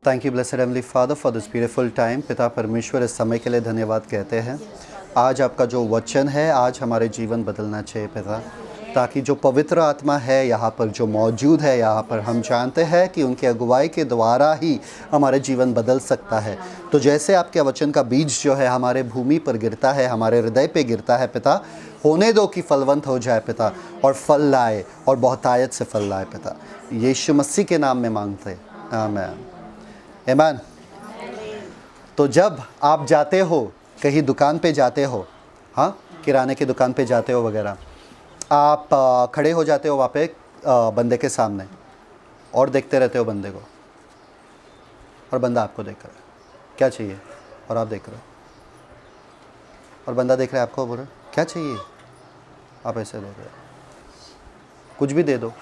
Thank you blessed heavenly father for this beautiful time. पिता परमेश्वर, इस समय के लिए धन्यवाद कहते हैं। आज आपका जो वचन है, आज हमारे जीवन बदलना चाहिए पिता, ताकि जो पवित्र आत्मा है यहाँ पर जो मौजूद है, यहाँ पर हम जानते हैं कि उनकी अगुवाई के द्वारा ही हमारे जीवन बदल सकता है। तो जैसे आपके वचन का बीज जो है हमारे भूमि पर गिरता है, हमारे हृदय पे गिरता है पिता, होने दो कि फलवंत हो जाए पिता, और फल लाए और बहुतायत से फल लाए पिता। यीशु मसीह के नाम में मांगते हैं, आमीन। आमीन। तो जब आप जाते हो कहीं दुकान पे जाते हो, हाँ, किराने की दुकान पे जाते हो वगैरह, आप खड़े हो जाते हो वहाँ पे बंदे के सामने और देखते रहते हो बंदे को, और बंदा आपको देख रहा है, क्या चाहिए, और आप देख रहे हो, और बंदा देख रहा है आपको, बोल रहा है क्या चाहिए, आप ऐसे देख रहे हो, कुछ भी दे दो,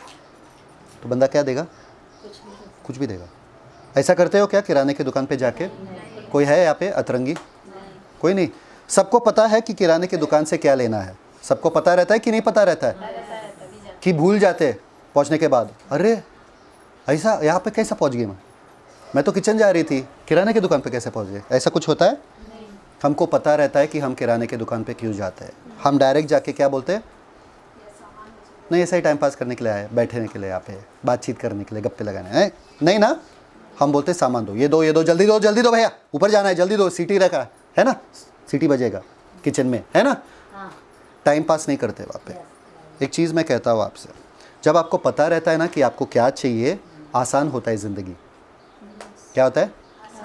तो बंदा क्या देगा? कुछ भी देगा। ऐसा करते हो क्या किराने की दुकान पे जाके? कोई है यहाँ पे अतरंगी? कोई नहीं। सबको पता है कि किराने की दुकान से क्या लेना है। सबको पता रहता है कि नहीं पता रहता है? कि भूल जाते हैं पहुँचने के बाद, अरे ऐसा यहाँ पे कैसा पहुँच गई मैं तो किचन जा रही थी, किराने की दुकान पे कैसे पहुँच गए? ऐसा कुछ होता है? हमको पता रहता है कि हम किराने की दुकान पे क्यों जाते हैं। हम डायरेक्ट जाके क्या बोलते हैं? नहीं, ऐसा ही टाइम पास करने के लिए आए, बैठने के लिए, यहाँ पे बातचीत करने के लिए, गप्पे लगाने, नहीं ना। हम बोलते सामान दो, ये दो, ये दो, जल्दी दो, जल्दी दो भैया, ऊपर जाना है, जल्दी दो, सीटी रखा है ना, सीटी बजेगा किचन में, है ना। टाइम पास नहीं करते वहाँ पे। एक चीज़ मैं कहता हूँ आपसे, जब आपको पता रहता है ना कि आपको क्या चाहिए, आसान होता है ज़िंदगी। क्या होता है?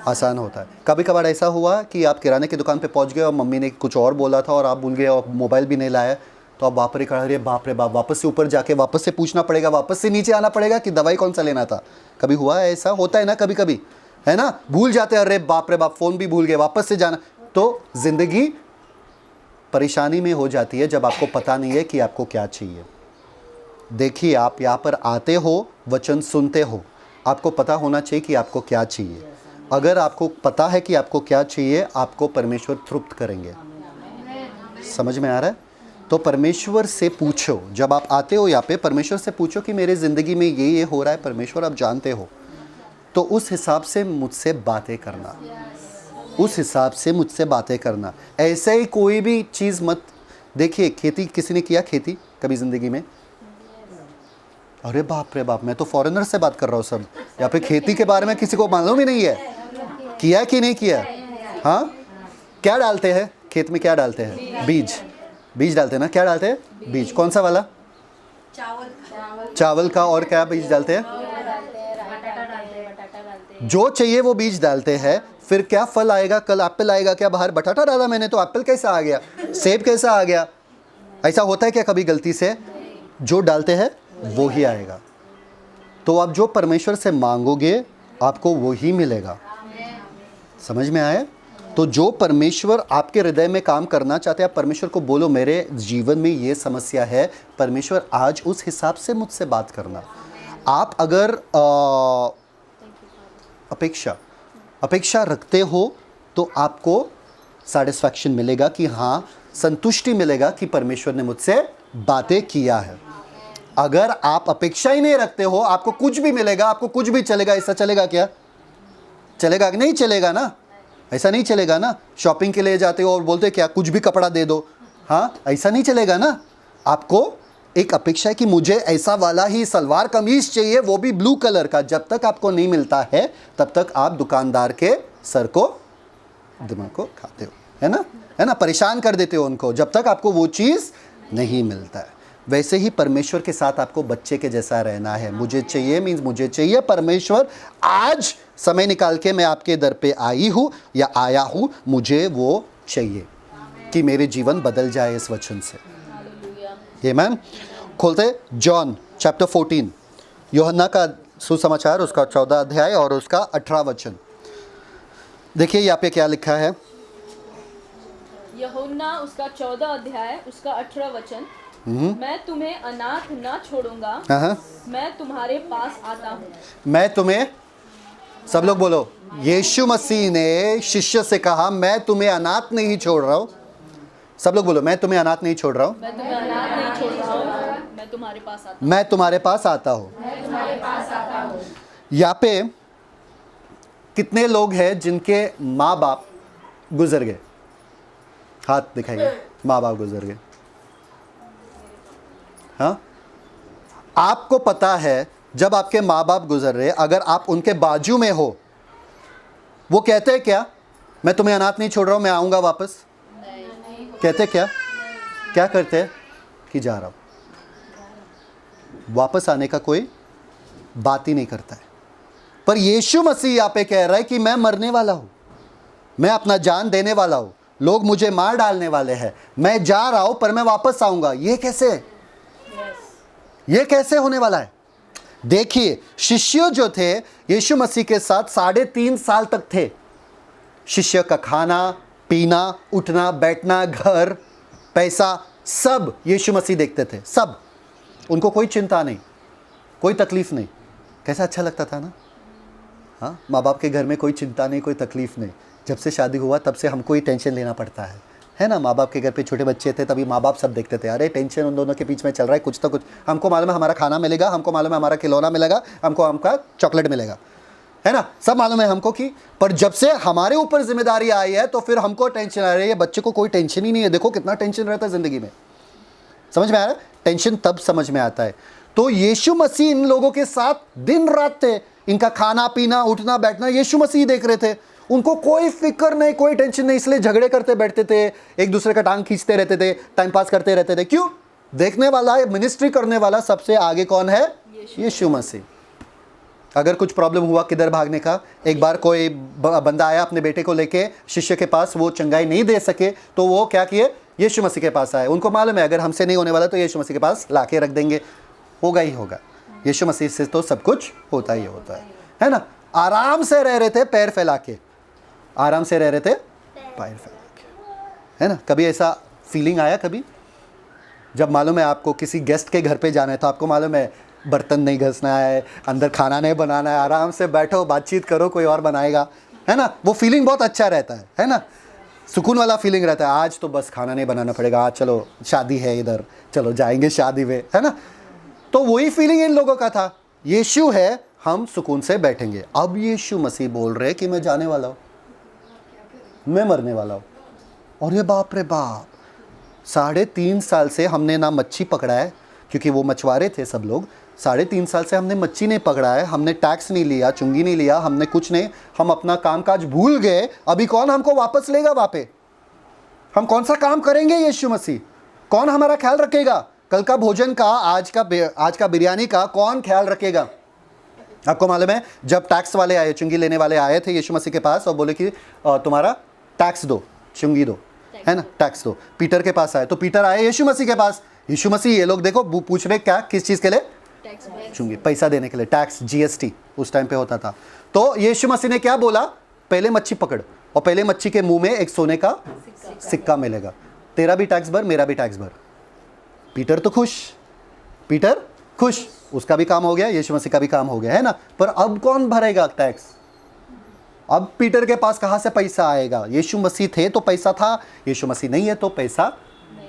आसान होता है। कभी कभार ऐसा हुआ कि आप किराने की दुकान पे पहुँच गए और मम्मी ने कुछ और बोला था और आप भूल गए और मोबाइल भी नहीं लाया, तो आप वहाँ पर ही खड़ा, अरे बाप रे बाप, वापस से ऊपर जाके वापस से पूछना पड़ेगा, वापस से नीचे आना पड़ेगा कि दवाई कौन सा लेना था। कभी हुआ है? ऐसा होता है ना कभी कभी, है ना। भूल जाते हैं, अरे बाप रे बाप, फ़ोन भी भूल गए, वापस से जाना। तो ज़िंदगी परेशानी में हो जाती है जब आपको पता नहीं है कि आपको क्या चाहिए। देखिए, आप यहाँ पर आते हो, वचन सुनते हो, आपको पता होना चाहिए कि आपको क्या चाहिए। अगर आपको पता है कि आपको क्या चाहिए, आपको परमेश्वर तृप्त करेंगे। समझ में आ रहा है? तो परमेश्वर से पूछो, जब आप आते हो यहाँ पे परमेश्वर से पूछो कि मेरे ज़िंदगी में ये हो रहा है परमेश्वर, आप जानते हो, तो उस हिसाब से मुझसे बातें करना, उस हिसाब से मुझसे बातें करना। ऐसे ही कोई भी चीज़ मत। देखिए, खेती, किसी ने किया खेती कभी ज़िंदगी में? अरे बाप रे बाप, मैं तो फॉरेनर से बात कर रहा हूँ सब, यहाँ पे खेती के बारे में किसी को मालूम ही नहीं है। किया कि नहीं किया? हाँ, क्या डालते हैं खेत में? क्या डालते हैं? बीज, बीज डालते हैं ना। क्या डालते हैं? बीज। कौन सा वाला? चावल का। और क्या बीज डालते हैं? जो चाहिए वो बीज डालते हैं। फिर क्या फल आएगा? कल एप्पल आएगा क्या? बाहर बटाटा डाला मैंने तो एप्पल कैसा आ गया? सेब कैसा आ गया? ऐसा होता है क्या कभी गलती से? जो डालते हैं वो ही आएगा। तो आप जो परमेश्वर से मांगोगे आपको वो ही मिलेगा। समझ में आया? तो जो परमेश्वर आपके हृदय में काम करना चाहते हैं, आप परमेश्वर को बोलो, मेरे जीवन में ये समस्या है परमेश्वर, आज उस हिसाब से मुझसे बात करना। आप अगर अपेक्षा रखते हो तो आपको सैटिस्फैक्शन मिलेगा कि हाँ, संतुष्टि मिलेगा कि परमेश्वर ने मुझसे बातें किया है। अगर आप अपेक्षा ही नहीं रखते हो, आपको कुछ भी मिलेगा, आपको कुछ भी चलेगा। ऐसा चलेगा क्या? चलेगा कि नहीं चलेगा ना? ऐसा नहीं चलेगा ना। शॉपिंग के लिए जाते हो और बोलते क्या, कुछ भी कपड़ा दे दो, हाँ, ऐसा नहीं चलेगा ना। आपको एक अपेक्षा है कि मुझे ऐसा वाला ही सलवार कमीज चाहिए, वो भी ब्लू कलर का। जब तक आपको नहीं मिलता है तब तक आप दुकानदार के सर को, दिमाग को खाते हो, है ना, है ना, परेशान कर देते हो उनको जब तक आपको वो चीज़ नहीं मिलता है। वैसे ही परमेश्वर के साथ आपको बच्चे के जैसा रहना है। मुझे चाहिए मीन्स मुझे चाहिए परमेश्वर, आज समय निकाल के मैं आपके दर पे आई हूँ या आया हूँ, मुझे वो चाहिए कि मेरे जीवन बदल जाए इस वचन से। आमीन। खोलते जॉन चैप्टर 14, यूहन्ना का सुसमाचार, उसका 14 अध्याय और उसका 18 वचन। देखिए यहाँ पे क्या लिखा है। यूहन्ना उसका 14 अध्याय उसका 18 वचन। मैं तुम्हें अनाथ न छोड़ूंगा, मैं तुम्हारे पास आता हूँ। मैं तुम्हें, सब लोग बोलो, यीशु मसीह ने शिष्य से कहा, मैं तुम्हें अनाथ नहीं छोड़ रहा हूँ। सब लोग बोलो, मैं तुम्हें अनाथ नहीं छोड़ रहा हूँ, मैं तुम्हें अनाथ नहीं छोड़ रहा हूँ, मैं तुम्हारे पास आता मैं तुम्हारे पास आता हूँ। यहाँ पे कितने लोग हैं जिनके माँ बाप गुजर गए? हाथ दिखाइए। माँ बाप गुजर गए। हाँ, आपको पता है जब आपके माँ बाप गुजर रहे, अगर आप उनके बाजू में हो, वो कहते हैं क्या, मैं तुम्हें अनाथ नहीं छोड़ रहा हूं, मैं आऊंगा वापस? कहते क्या? क्या करते हैं कि जा रहा हूं। वापस आने का कोई बात ही नहीं करता है। पर यीशु मसीह यहाँ पे कह रहा है कि मैं मरने वाला हूं, मैं अपना जान देने वाला हूं, लोग मुझे मार डालने वाले हैं, मैं जा रहा हूं पर मैं वापस आऊंगा। ये कैसे? ये कैसे होने वाला है? देखिए, शिष्य जो थे यीशु मसीह के साथ 3.5 साल तक थे। शिष्य का खाना पीना, उठना बैठना, घर, पैसा, सब यीशु मसीह देखते थे। सब, उनको कोई चिंता नहीं, कोई तकलीफ नहीं। कैसा अच्छा लगता था ना? हाँ, माँ बाप के घर में कोई चिंता नहीं, कोई तकलीफ नहीं। जब से शादी हुआ तब से हमको ही टेंशन लेना पड़ता है ना? माँ बाप के घर पे छोटे बच्चे थे तभी माँ बाप सब देखते थे, अरे टेंशन उन दोनों के बीच में चल रहा है, कुछ तो कुछ। हमको मालूम है हमारा खाना मिलेगा, हमको मालूम है हमारा खिलौना मिलेगा, हमको हमका चॉकलेट मिलेगा, है ना? सब मालूम है हमको कि, पर जब से हमारे ऊपर जिम्मेदारी आई है तो फिर हमको टेंशन आ रही है। बच्चे को कोई टेंशन ही नहीं है। देखो कितना टेंशन रहता है ज़िंदगी में। समझ में आ रहा है? टेंशन तब समझ में आता है। तो यीशु मसीह इन लोगों के साथ दिन रात थे। इनका खाना पीना उठना बैठना यीशु मसीह देख रहे थे। उनको कोई फिक्र नहीं, कोई टेंशन नहीं, इसलिए झगड़े करते बैठते थे, एक दूसरे का टांग खींचते रहते थे, टाइम पास करते रहते थे। क्यों? देखने वाला, मिनिस्ट्री करने वाला सबसे आगे कौन है? यीशु मसीह। अगर कुछ प्रॉब्लम हुआ किधर भागने का? एक बार कोई बंदा आया अपने बेटे को लेके शिष्य के पास, वो चंगाई नहीं दे सके तो वो क्या किए? यीशु मसीह के पास आए। उनको मालूम है अगर हमसे नहीं होने वाला तो यीशु मसीह के पास लाके रख देंगे, होगा ही होगा। यीशु मसीह से तो सब कुछ होता ही होता है ना? आराम से रह रहे थे, पैर फैला के, आराम से रह रहे थे पैर फैला के, है ना? कभी ऐसा फीलिंग आया कभी? जब मालूम है आपको किसी गेस्ट के घर पे जाना है तो आपको मालूम है बर्तन नहीं घसना है, अंदर खाना नहीं बनाना है, आराम से बैठो, बातचीत करो, कोई और बनाएगा, है ना? वो फीलिंग बहुत अच्छा रहता है ना? सुकून वाला फीलिंग रहता है। आज तो बस खाना नहीं बनाना पड़ेगा, आज चलो शादी है इधर, चलो जाएंगे शादी में, है ना? तो वही फीलिंग इन लोगों का था। यीशु है, हम सुकून से बैठेंगे। अब यीशु मसीह बोल रहे कि मैं जाने वाला हूँ, मैं मरने वाला हूँ। और ये बाप रे बाप, 3.5 साल से हमने ना मच्छी पकड़ा है, क्योंकि वो मछुआरे थे सब लोग। 3.5 साल से हमने मच्छी नहीं पकड़ा है, हमने टैक्स नहीं लिया, चुंगी नहीं लिया, हमने कुछ नहीं, हम अपना कामकाज भूल गए। अभी कौन हमको वापस लेगा वहाँ पे? हम कौन सा काम करेंगे? यीशु मसीह कौन हमारा ख्याल रखेगा? कल का भोजन का, आज का बिरयानी का कौन ख्याल रखेगा? आपको मालूम है जब टैक्स वाले आए, चुंगी लेने वाले आए थे यीशु मसीह के पास और बोले कि तुम्हारा टैक्स दो, चुंगी दो, है ना, टैक्स दो। पीटर के पास आए तो पीटर आए यीशु मसीह के पास। यीशु मसीह, ये लोग देखो पूछ रहे क्या, किस चीज़ के लिए? चुंगी, पैसा देने के लिए, टैक्स, जीएसटी उस टाइम पे होता था। तो यीशु मसीह ने क्या बोला? पहले मच्छी पकड़, और पहले मच्छी के मुंह में एक सोने का सिक्का मिलेगा, तेरा भी टैक्स भर, मेरा भी टैक्स भर। पीटर तो खुश, पीटर खुश, उसका भी काम हो गया, यीशु मसीह का भी काम हो गया, है ना? पर अब कौन भरेगा टैक्स? अब पीटर के पास कहाँ से पैसा आएगा? यीशु मसीह थे तो पैसा था, यीशु मसीह नहीं है तो पैसा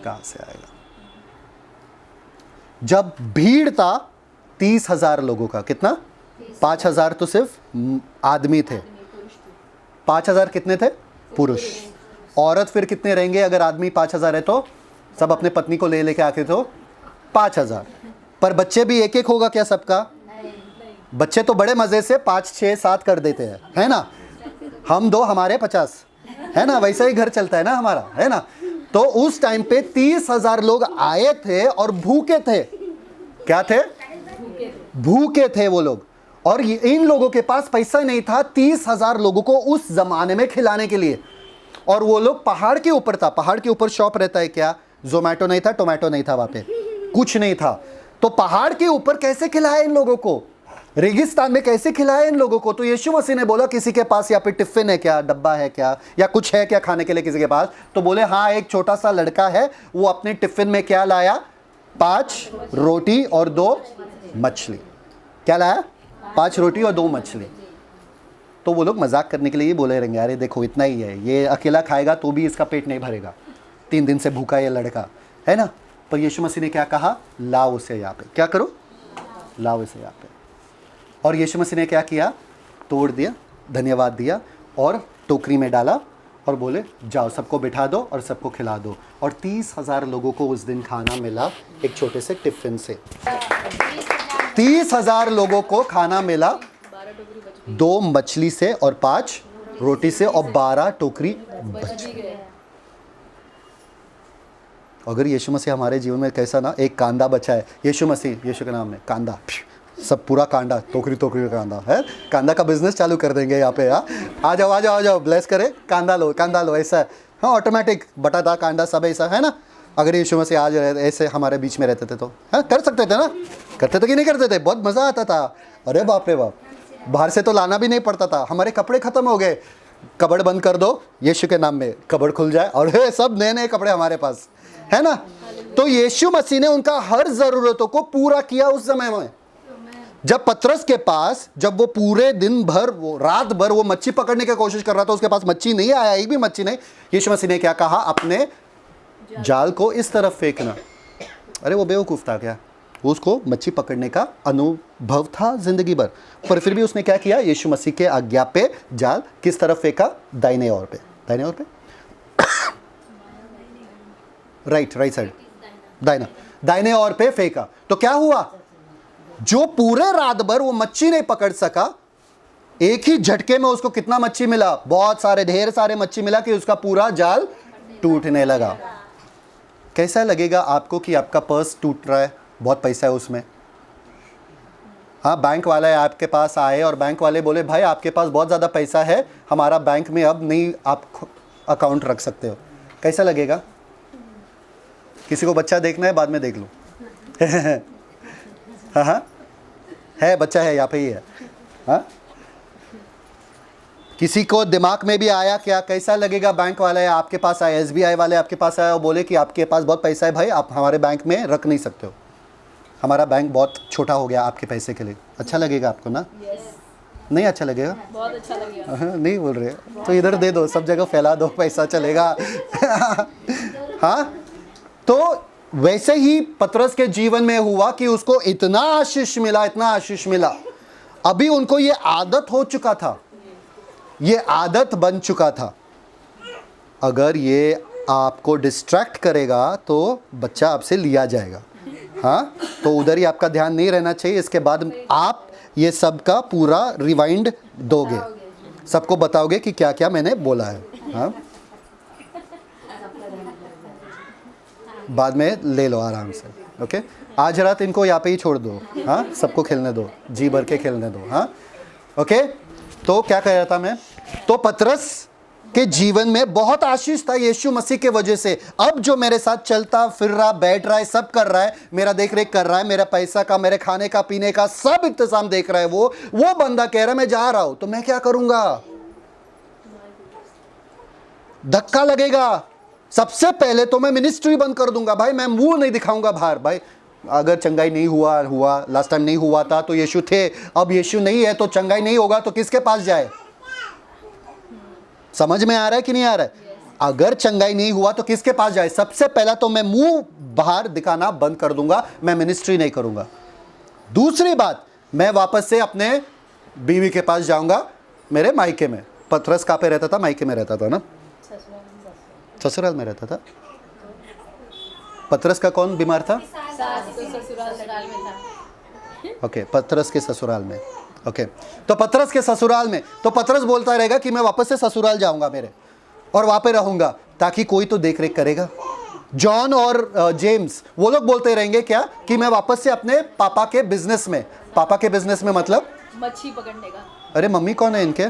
कहाँ से आएगा? जब भीड़ था 30,000 लोगों का, कितना? 5,000 तो सिर्फ आदमी थे, 5,000 कितने थे? पुरुष। औरत फिर कितने रहेंगे अगर आदमी 5,000 है तो? सब अपने पत्नी को ले लेके आके तो 5,000। पर बच्चे भी एक एक होगा क्या सबका? बच्चे तो बड़े मजे से 5, 6, 7 कर देते हैं, है ना? हम 2 हमारे 50, है ना? वैसा ही घर चलता है ना हमारा, है ना? तो उस टाइम पे 30,000 लोग आए थे और भूखे थे। क्या थे? भूखे थे वो लोग। और इन लोगों के पास पैसा नहीं था 30,000 लोगों को उस जमाने में खिलाने के लिए। और वो लोग पहाड़ के ऊपर था, पहाड़ के ऊपर शॉप रहता है क्या? जोमेटो नहीं था, टोमेटो नहीं था, वहां पे कुछ नहीं था। तो पहाड़ के ऊपर कैसे खिलाए इन लोगों को? रेगिस्तान में कैसे खिलाए इन लोगों को? तो यीशु मसीह ने बोला किसी के पास या फिर टिफिन है क्या, डब्बा है क्या, या कुछ है क्या खाने के लिए किसी के पास? तो बोले हाँ, एक छोटा सा लड़का है, वो अपने टिफिन में क्या लाया? 5 रोटी और 2 मछली। क्या लाया? 5 रोटी और 2 मछली। तो वो लोग मजाक करने के लिए बोले रहेंगे, अरे देखो इतना ही है, ये अकेला खाएगा तो भी इसका पेट नहीं भरेगा, 3 दिन से भूखा ये लड़का, है ना? पर यीशु मसीह ने क्या कहा? लाओ उसे यहाँ पे। क्या करो? लाओ इसे यहाँ पे। और यीशु मसीह ने क्या किया? तोड़ दिया धन्यवाद दिया और टोकरी में डाला और बोले जाओ सबको बिठा दो और सबको खिला दो। और 30,000 लोगों को उस दिन खाना मिला एक छोटे से टिफिन से। 30,000 लोगों को खाना मिला 2 मछली से और 5 रोटी से और 12 टोकरी बच गई। अगर यीशु मसीह हमारे जीवन में कैसा ना एक कांदा बचा है, यीशु मसीह, यीशु के नाम में कांदा, सब पूरा कांदा, टोकरी टोकरी का कांदा है, कांदा का बिजनेस चालू कर देंगे यहाँ पे। आ जाओ ब्लेस करे, कांदा लो ऐसा। हाँ ऑटोमेटिक बटाटा कांदा सब ऐसा है ना। अगर यीशु मसीह आज ऐसे हमारे बीच में रहते थे तो हाँ कर सकते थे ना, करते थे कि नहीं करते थे, बहुत मज़ा आता था। अरे बाप रे बाप, बाहर से तो लाना भी नहीं पड़ता था। हमारे कपड़े ख़त्म हो गए, कबड़ बंद कर दो यीशु के नाम में, कबड़ खुल जाए और सब नए नए कपड़े हमारे पास है ना। तो यीशु मसीह ने उनका हर ज़रूरतों को पूरा किया उस समय में। जब पतरस के पास, जब वो पूरे दिन भर, वो रात भर वो मच्छी पकड़ने की कोशिश कर रहा था, उसके पास मच्छी नहीं आया, एक भी मच्छी नहीं, यीशु मसीह ने क्या कहा, अपने जाल को इस तरफ फेंकना। अरे वो बेवकूफ़ था क्या, उसको मच्छी पकड़ने का अनुभव था जिंदगी भर, पर फिर भी उसने क्या किया, यीशु मसीह के आज्ञा पे जाल किस तरफ फेंका, दाहिने ओर पे, दाहिने ओर पे राइट साइड, दाहिने ओर पे फेंका। तो क्या हुआ, जो पूरे रात भर वो मच्छी नहीं पकड़ सका, एक ही झटके में उसको कितना मच्छी मिला, बहुत सारे, ढेर सारे मच्छी मिला कि उसका पूरा जाल टूटने लगा। कैसा लगेगा आपको कि आपका पर्स टूट रहा है, बहुत पैसा है उसमें। हाँ, बैंक वाला है आपके पास आए और बैंक वाले बोले भाई आपके पास बहुत ज़्यादा पैसा है, हमारा बैंक में अब नहीं आप अकाउंट रख सकते हो। कैसा लगेगा? किसी को बच्चा देखना है, बाद में देख लो। हाँ है, बच्चा है, यहाँ पे ही है। हाँ, किसी को दिमाग में भी आया क्या, कैसा लगेगा, बैंक वाला है आपके पास आया, SBI वाले आपके पास आया और बोले कि आपके पास बहुत पैसा है भाई, आप हमारे बैंक में रख नहीं सकते हो, हमारा बैंक बहुत छोटा हो गया आपके पैसे के लिए। अच्छा लगेगा आपको ना? नहीं अच्छा लगेगा? बहुत अच्छा लगेगा। नहीं बोल रहे तो इधर दे दो, सब जगह फैला दो, पैसा चलेगा। हाँ, तो वैसे ही पतरस के जीवन में हुआ कि उसको इतना आशीष मिला, इतना आशीष मिला, अभी उनको ये आदत हो चुका था, ये आदत बन चुका था। अगर ये आपको डिस्ट्रैक्ट करेगा तो बच्चा आपसे लिया जाएगा। हाँ, तो उधर ही आपका ध्यान नहीं रहना चाहिए। इसके बाद आप ये सब का पूरा रिवाइंड दोगे, सबको बताओगे कि क्या क्या मैंने बोला है। हाँ, बाद में ले लो आराम से। ओके, आज रात इनको यहाँ पे ही छोड़ दो। हाँ, सबको खेलने दो, जी भर के खेलने दो। हाँ, ओके। तो क्या कह रहा था मैं, तो पतरस के जीवन में बहुत आशीष था यीशु मसीह के वजह से। अब जो मेरे साथ चलता फिर रहा, बैठ रहा है, सब कर रहा है, मेरा देख रेख कर रहा है, मेरा पैसा का, मेरे खाने का, पीने का सब इंतजाम देख रहा है, वो बंदा कह रहा है मैं जा रहा हूं, तो मैं क्या करूंगा? धक्का लगेगा। सबसे पहले तो मैं मिनिस्ट्री बंद कर दूंगा भाई, मैं मुंह नहीं दिखाऊंगा बाहर। भाई अगर चंगाई नहीं हुआ लास्ट टाइम नहीं हुआ था तो यीशु थे, अब यीशु नहीं है तो चंगाई नहीं होगा तो किसके पास जाए? समझ में आ रहा है कि नहीं आ रहा है? अगर चंगाई नहीं हुआ तो किसके पास जाए? सबसे पहला तो मैं मुंह बाहर दिखाना बंद कर दूंगा, मैं मिनिस्ट्री नहीं करूंगा। दूसरी बात, मैं वापस से अपने बीवी के पास जाऊंगा, मेरे मायके में। पतरस कहाँ पे रहता था? मायके में रहता था ना, ससुराल में रहता था। पतरस का कौन बीमार था? ससुराल में था। ओके, पतरस के ससुराल में। ओके, तो पतरस के ससुराल में, तो पतरस बोलता रहेगा कि मैं वापस से ससुराल जाऊंगा मेरे, और वहाँ पे रहूंगा ताकि कोई तो देख रेख करेगा। जॉन और जेम्स वो लोग बोलते रहेंगे क्या, कि मैं वापस से अपने पापा के बिजनेस में, पापा के बिजनेस में मतलब मच्छी पकड़ने का। अरे मम्मी कौन है इनके?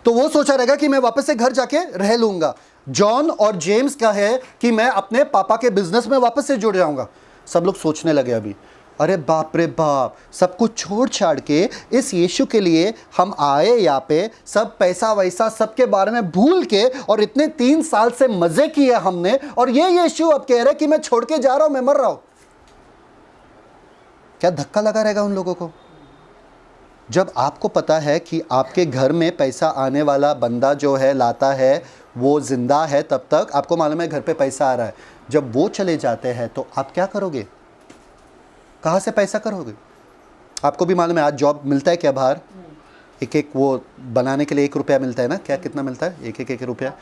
तो वो सोचा रहेगा कि मैं वापस से घर जाके रह लूंगा। जॉन और जेम्स का है कि मैं अपने पापा के बिजनेस में वापस से जुड़ जाऊंगा। सब लोग सोचने लगे अभी, अरे बाप रे बाप, सब कुछ छोड़ छाड़ के इस यीशु के लिए हम आए यहाँ पे, सब पैसा वैसा सबके बारे में भूल के, और इतने 3 साल से मजे किए हमने, और ये यीशु अब कह रहे कि मैं छोड़ के जा रहा हूं, मैं मर रहा हूं। क्या धक्का लगा रहेगा उन लोगों को? जब आपको पता है कि आपके घर में पैसा आने वाला बंदा जो है लाता है वो जिंदा है, तब तक आपको मालूम है घर पे पैसा आ रहा है। जब वो चले जाते हैं तो आप क्या करोगे? कहाँ से पैसा करोगे? आपको भी मालूम है आज जॉब मिलता है क्या बाहर? एक एक वो बनाने के लिए 1 रुपया मिलता है ना, क्या कितना मिलता है, एक रुपया,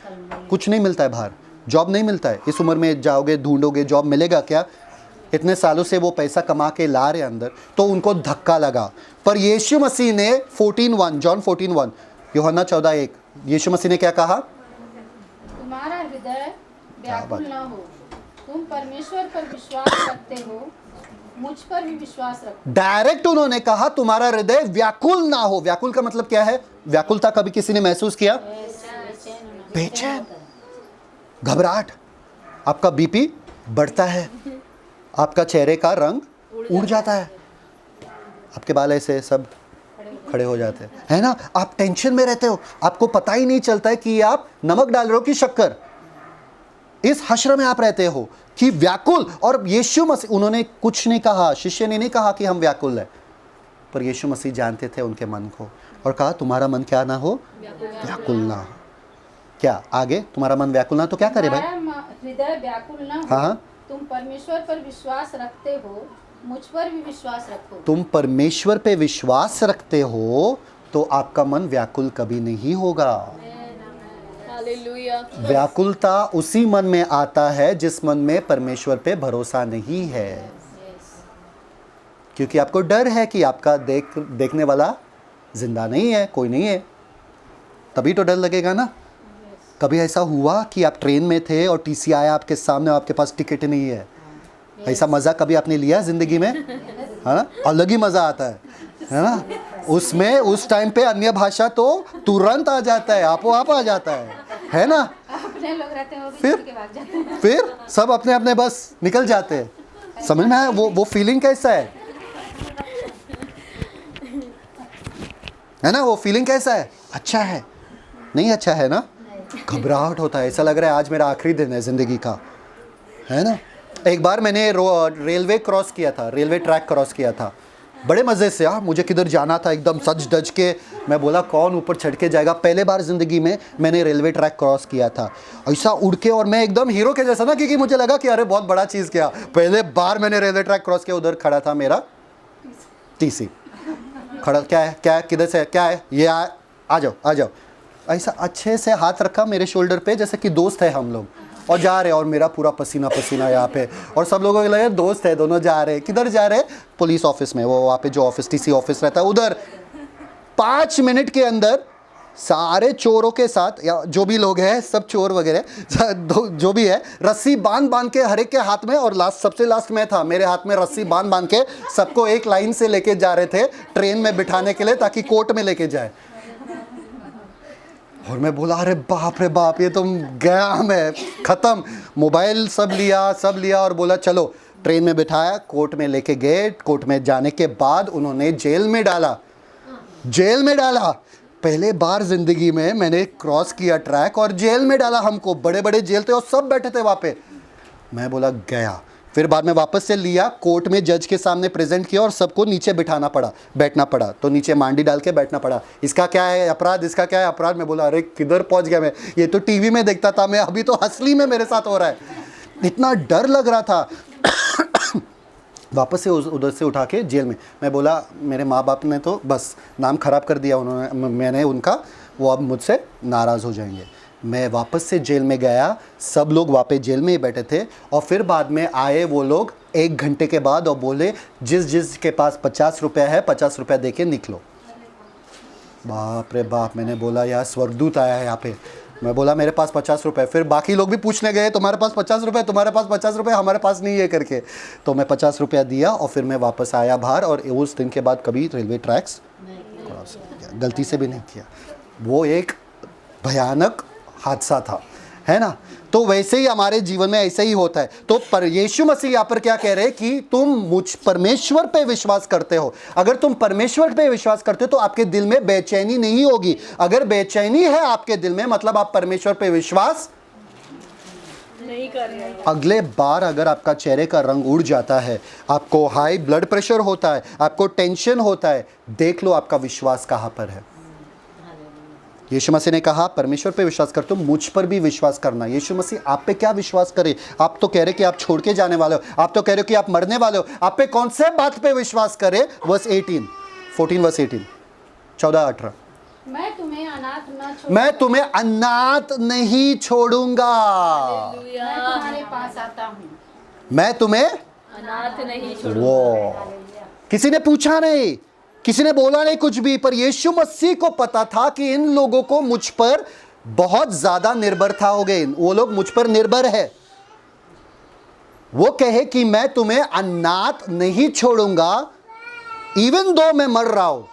कुछ नहीं मिलता है बाहर, जॉब नहीं मिलता है। इस उम्र में जाओगे ढूंढोगे जॉब मिलेगा क्या, इतने सालों से वो पैसा कमा के ला रहे अंदर, तो उनको धक्का लगा। पर यीशु मसीह ने 14:1 जॉन 14:1 यूहन्ना 14:1 यीशु मसीह ने क्या कहा, तुम्हारा हृदय व्याकुल न हो, तुम परमेश्वर पर विश्वास रखते हो, मुझ पर भी विश्वास रखो। डायरेक्ट उन्होंने कहा तुम्हारा हृदय व्याकुल ना हो। व्याकुल का मतलब क्या है, व्याकुलता कभी किसी ने महसूस किया, बेचैन, घबराहट, आपका बीपी बढ़ता है, आपका चेहरे का रंग उड़ जाता है, आपके बाल ऐसे सब खड़े हो जाते हैं, है ना, आप टेंशन में रहते हो, आपको पता ही नहीं चलता है कि आप नमक डाल रहे हो कि शक्कर। इस हश्र में आप रहते हो कि व्याकुल। और यीशु मसीह, उन्होंने कुछ नहीं कहा, शिष्य ने नहीं कहा कि हम व्याकुल है, पर यीशु मसीह जानते थे उनके मन को और कहा तुम्हारा मन क्या ना हो, व्याकुल ना हो। क्या आगे, तुम्हारा मन व्याकुल ना, तो क्या करे भाई, हृदय व्याकुल न हो, हाँ, तुम परमेश्वर पर विश्वास रखते हो, मुझ पर भी विश्वास रखो। तुम परमेश्वर पे विश्वास रखते हो तो आपका मन व्याकुल कभी नहीं होगा। हालेलुया। व्याकुलता उसी मन में आता है जिस मन में परमेश्वर पे भरोसा नहीं है, क्योंकि आपको डर है कि आपका देखने वाला जिंदा नहीं है, कोई नहीं है, तभी तो डर लगेगा ना। कभी ऐसा हुआ कि आप ट्रेन में थे और टीसी आया आपके सामने और आपके पास टिकट नहीं है, ऐसा मज़ा कभी आपने लिया ज़िंदगी में, है ना, अलग ही मज़ा आता है ना, उसमें उस टाइम पे अन्य भाषा तो तुरंत आ जाता है, आपो आप आ जाता है ना, अपने लोग रहते हैं वो भी छोड़ के भाग जाते हैं। फिर सब अपने अपने बस निकल जाते हैं। समझ में आया वो फीलिंग कैसा है ना, वो फीलिंग कैसा है, अच्छा है, नहीं अच्छा है ना, घबराहट होता है, ऐसा लग रहा है आज मेरा आखिरी दिन है ज़िंदगी का, है ना। एक बार मैंने रेलवे क्रॉस किया था, रेलवे ट्रैक क्रॉस किया था, बड़े मज़े से। मुझे किधर जाना था, एकदम सज धज के, मैं बोला कौन ऊपर चढ़ के जाएगा। पहले बार ज़िंदगी में मैंने रेलवे ट्रैक क्रॉस किया था, ऐसा उड़ के, और मैं एकदम हीरो के जैसा ना, क्योंकि मुझे लगा कि अरे बहुत बड़ा चीज़ किया, पहले बार मैंने रेलवे ट्रैक क्रॉस किया। उधर खड़ा था मेरा टीसी, खड़ा, क्या है, क्या है, किधर से, क्या है ये, आ जाओ आ जाओ, ऐसा अच्छे से हाथ रखा मेरे शोल्डर पे जैसे कि दोस्त है हम लोग, और जा रहे, और मेरा पूरा पसीना पसीना यहाँ पे, और सब लोगों को लगे दोस्त है, दोनों जा रहे। किधर जा रहे, पुलिस ऑफिस में, वो वहाँ पे जो ऑफिस टीसी ऑफिस रहता है उधर। 5 मिनट के अंदर सारे चोरों के साथ, या जो भी लोग हैं सब चोर वगैरह जो भी है, रस्सी बांध के हर एक के हाथ में, और सबसे लास्ट में था, मेरे हाथ में रस्सी बांध के सबको एक लाइन से लेके जा रहे थे ट्रेन में बिठाने के लिए, ताकि कोर्ट में लेके जाए। और मैं बोला अरे बाप रे बाप, ये तो गया, मैं ख़त्म। मोबाइल सब लिया और बोला चलो, ट्रेन में बिठाया, कोर्ट में लेके गए। कोर्ट में जाने के बाद उन्होंने जेल में डाला। पहले बार ज़िंदगी में मैंने क्रॉस किया ट्रैक और जेल में डाला हमको, बड़े बड़े जेल थे और सब बैठे थे वहाँ पे। मैं बोला गया। फिर बाद में वापस से लिया, कोर्ट में जज के सामने प्रेजेंट किया और सबको नीचे बैठना पड़ा, तो नीचे मांडी डाल के बैठना पड़ा। इसका क्या है अपराध, इसका क्या है अपराध। मैं बोला अरे किधर पहुंच गया मैं, ये तो टीवी में देखता था मैं, अभी तो असली में मेरे साथ हो रहा है। इतना डर लग रहा था। वापस से उधर से उठा के जेल में, मैं बोला मेरे माँ बाप ने तो बस नाम ख़राब कर दिया मैंने उनका, वो अब मुझसे नाराज़ हो जाएंगे। मैं वापस से जेल में गया, सब लोग वापस जेल में ही बैठे थे, और फिर बाद में आए वो लोग 1 घंटे के बाद और बोले जिस के पास 50 रुपया है 50 रुपया दे के निकलो। बाप रे बाप, मैंने बोला यार स्वर्गदूत आया है यहाँ पे। मैं बोला मेरे पास 50 रुपये। फिर बाकी लोग भी पूछने गए तुम्हारे पास 50 रुपये, तुम्हारे पास 50 रुपये, हमारे पास नहीं है करके। तो मैं 50 रुपया दिया और फिर मैं वापस आया बाहर, और उस दिन के बाद कभी रेलवे ट्रैक्स क्रॉस नहीं किया, गलती से भी नहीं किया। वो एक भयानक हादसा था, है ना। तो वैसे ही हमारे जीवन में ऐसे ही होता है। तो पर यीशु मसीह यहाँ पर क्या कह रहे हैं कि तुम मुझ परमेश्वर पे विश्वास करते हो। अगर तुम परमेश्वर पे विश्वास करते हो तो आपके दिल में बेचैनी नहीं होगी। अगर बेचैनी है आपके दिल में, मतलब आप परमेश्वर पे विश्वास नहीं कर रहे हैं। अगले बार अगर आपका चेहरे का रंग उड़ जाता है, आपको हाई ब्लड प्रेशर होता है, आपको टेंशन होता है, देख लो आपका विश्वास कहाँ पर है। यीशु मसीह ने कहा परमेश्वर पे विश्वास कर, तुम मुझ पर भी विश्वास करना। यीशु मसीह आप पे क्या विश्वास करे? आप तो कह रहे कि आप छोड़ के जाने वाले हो, आप तो कह रहे हो कि आप मरने वाले हो, आप पे कौन से बात पे विश्वास करे? वर्स 18 14 वर्स 18 14-18 मैं तुम्हें अनाथ न मैं तुम्हें अनाथ नहीं छोड़ूंगा, हालेलुया। मैं तुम्हारे पास आता हूँ। मैं तुम्हें अनाथ नहीं छोड़ूंगा। वो किसी ने पूछा नहीं, किसी ने बोला नहीं कुछ भी, पर यीशु मसीह को पता था कि इन लोगों को मुझ पर बहुत ज्यादा निर्भरता हो गई, वो लोग मुझ पर निर्भर है। वो कहे कि मैं तुम्हें अनाथ नहीं छोड़ूंगा, इवन दो मैं मर रहा हूं,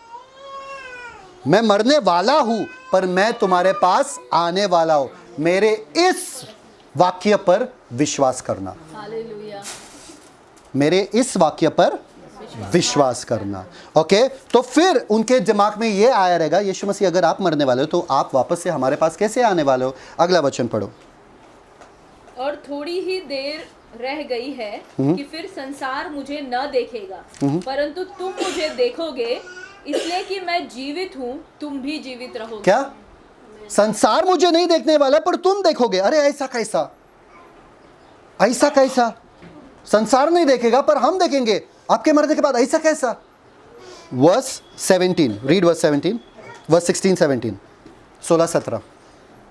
मैं मरने वाला हूं, पर मैं तुम्हारे पास आने वाला हूं। मेरे इस वाक्य पर विश्वास करना, हालेलुया। मेरे इस वाक्य पर विश्वास करना। ओके, तो फिर उनके दिमाग में ये आया रहेगा, यीशु मसीह अगर आप मरने वाले हो तो आप वापस से हमारे पास कैसे आने वाले हो? अगला वचन पढ़ो। और थोड़ी ही देर रह गई है कि फिर संसार मुझे न देखेगा, परंतु तुम मुझे देखोगे, इसलिए कि मैं जीवित हूँ, तुम भी जीवित रहोगे। क्या? संसार मुझे नहीं देखने वाला पर तुम देखोगे? अरे ऐसा कैसा, ऐसा कैसा? संसार नहीं देखेगा पर हम देखेंगे आपके मरने के बाद, ऐसा कैसा? Verse 17, read verse 17, verse 16 17, 16 17।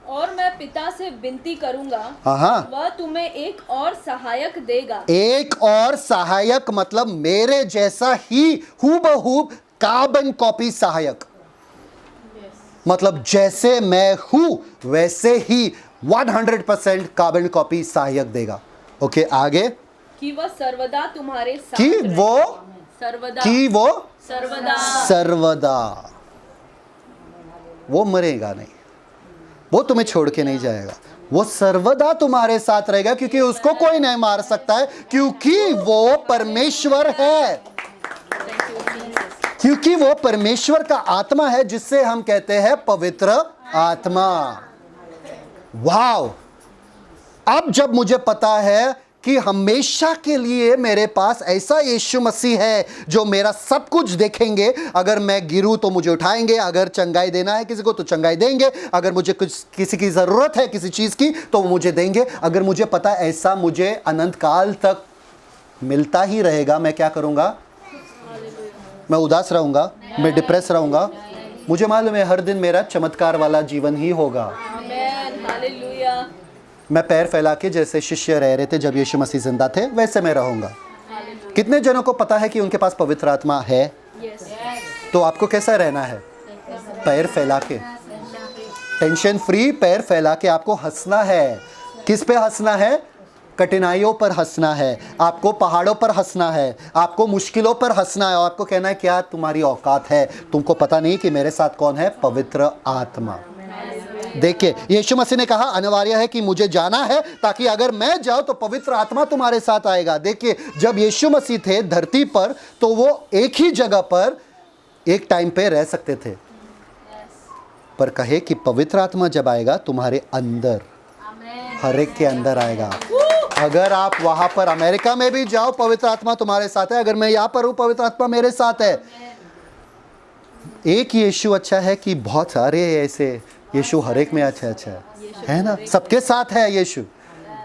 और मैं पिता से विनती करूंगा, हाँ, वह तुम्हें एक और सहायक देगा। एक और सहायक मतलब मेरे जैसा ही हूबहू कार्बन कॉपी सहायक, मतलब जैसे मैं हूं वैसे ही 100% कार्बन कॉपी सहायक देगा। ओके, आगे। कि वह सर्वदा तुम्हारे साथ कि रहेगा। वो सर्वदा, कि वो सर्वदा, सर्वदा, वो मरेगा नहीं, वो तुम्हें छोड़ के नहीं जाएगा, वो सर्वदा तुम्हारे साथ रहेगा, क्योंकि उसको कोई नहीं मार सकता है, क्योंकि वो परमेश्वर है, क्योंकि वो परमेश्वर का आत्मा है, जिससे हम कहते हैं पवित्र आत्मा। वाव! अब जब मुझे पता है कि हमेशा के लिए मेरे पास ऐसा यीशु मसीह है जो मेरा सब कुछ देखेंगे, अगर मैं गिरूं तो मुझे उठाएंगे, अगर चंगाई देना है किसी को तो चंगाई देंगे, अगर मुझे कुछ किसी की ज़रूरत है किसी चीज़ की तो वो मुझे देंगे, अगर मुझे पता है ऐसा मुझे अनंत काल तक मिलता ही रहेगा, मैं क्या करूँगा? मैं उदास रहूँगा, मैं डिप्रेस रहूँगा? मुझे मालूम है हर दिन मेरा चमत्कार वाला जीवन ही होगा। आमेन, हालेलुया। मैं पैर फैला के जैसे शिष्य रह रहे थे जब यीशु मसीह जिंदा थे, वैसे मैं रहूँगा। कितने जनों को पता है कि उनके पास पवित्र आत्मा है? यस। तो आपको कैसा रहना है? पैर फैला के, टेंशन फ्री पैर फैला के आपको हंसना है। किस पे हंसना है? कठिनाइयों पर हंसना है, आपको पहाड़ों पर हंसना है, आपको मुश्किलों पर हंसना है, और आपको कहना है क्या तुम्हारी औकात है, तुमको पता नहीं कि मेरे साथ कौन है? पवित्र आत्मा। देखिए, यीशु मसीह ने कहा अनिवार्य है कि मुझे जाना है, ताकि अगर मैं जाऊं तो पवित्र आत्मा तुम्हारे साथ आएगा। देखिए, जब यीशु मसीह थे धरती पर तो वो एक ही जगह पर एक टाइम पे रह सकते थे, पर कहे कि पवित्र आत्मा जब आएगा तुम्हारे अंदर, हर एक के अंदर आएगा। अगर आप वहां पर अमेरिका में भी जाओ पवित्र आत्मा तुम्हारे साथ है, अगर मैं यहाँ पर हूँ पवित्र आत्मा मेरे साथ है। एक यीशु अच्छा है कि बहुत सारे ऐसे यीशु हर एक में अच्छा है ना? सबके साथ है यीशु।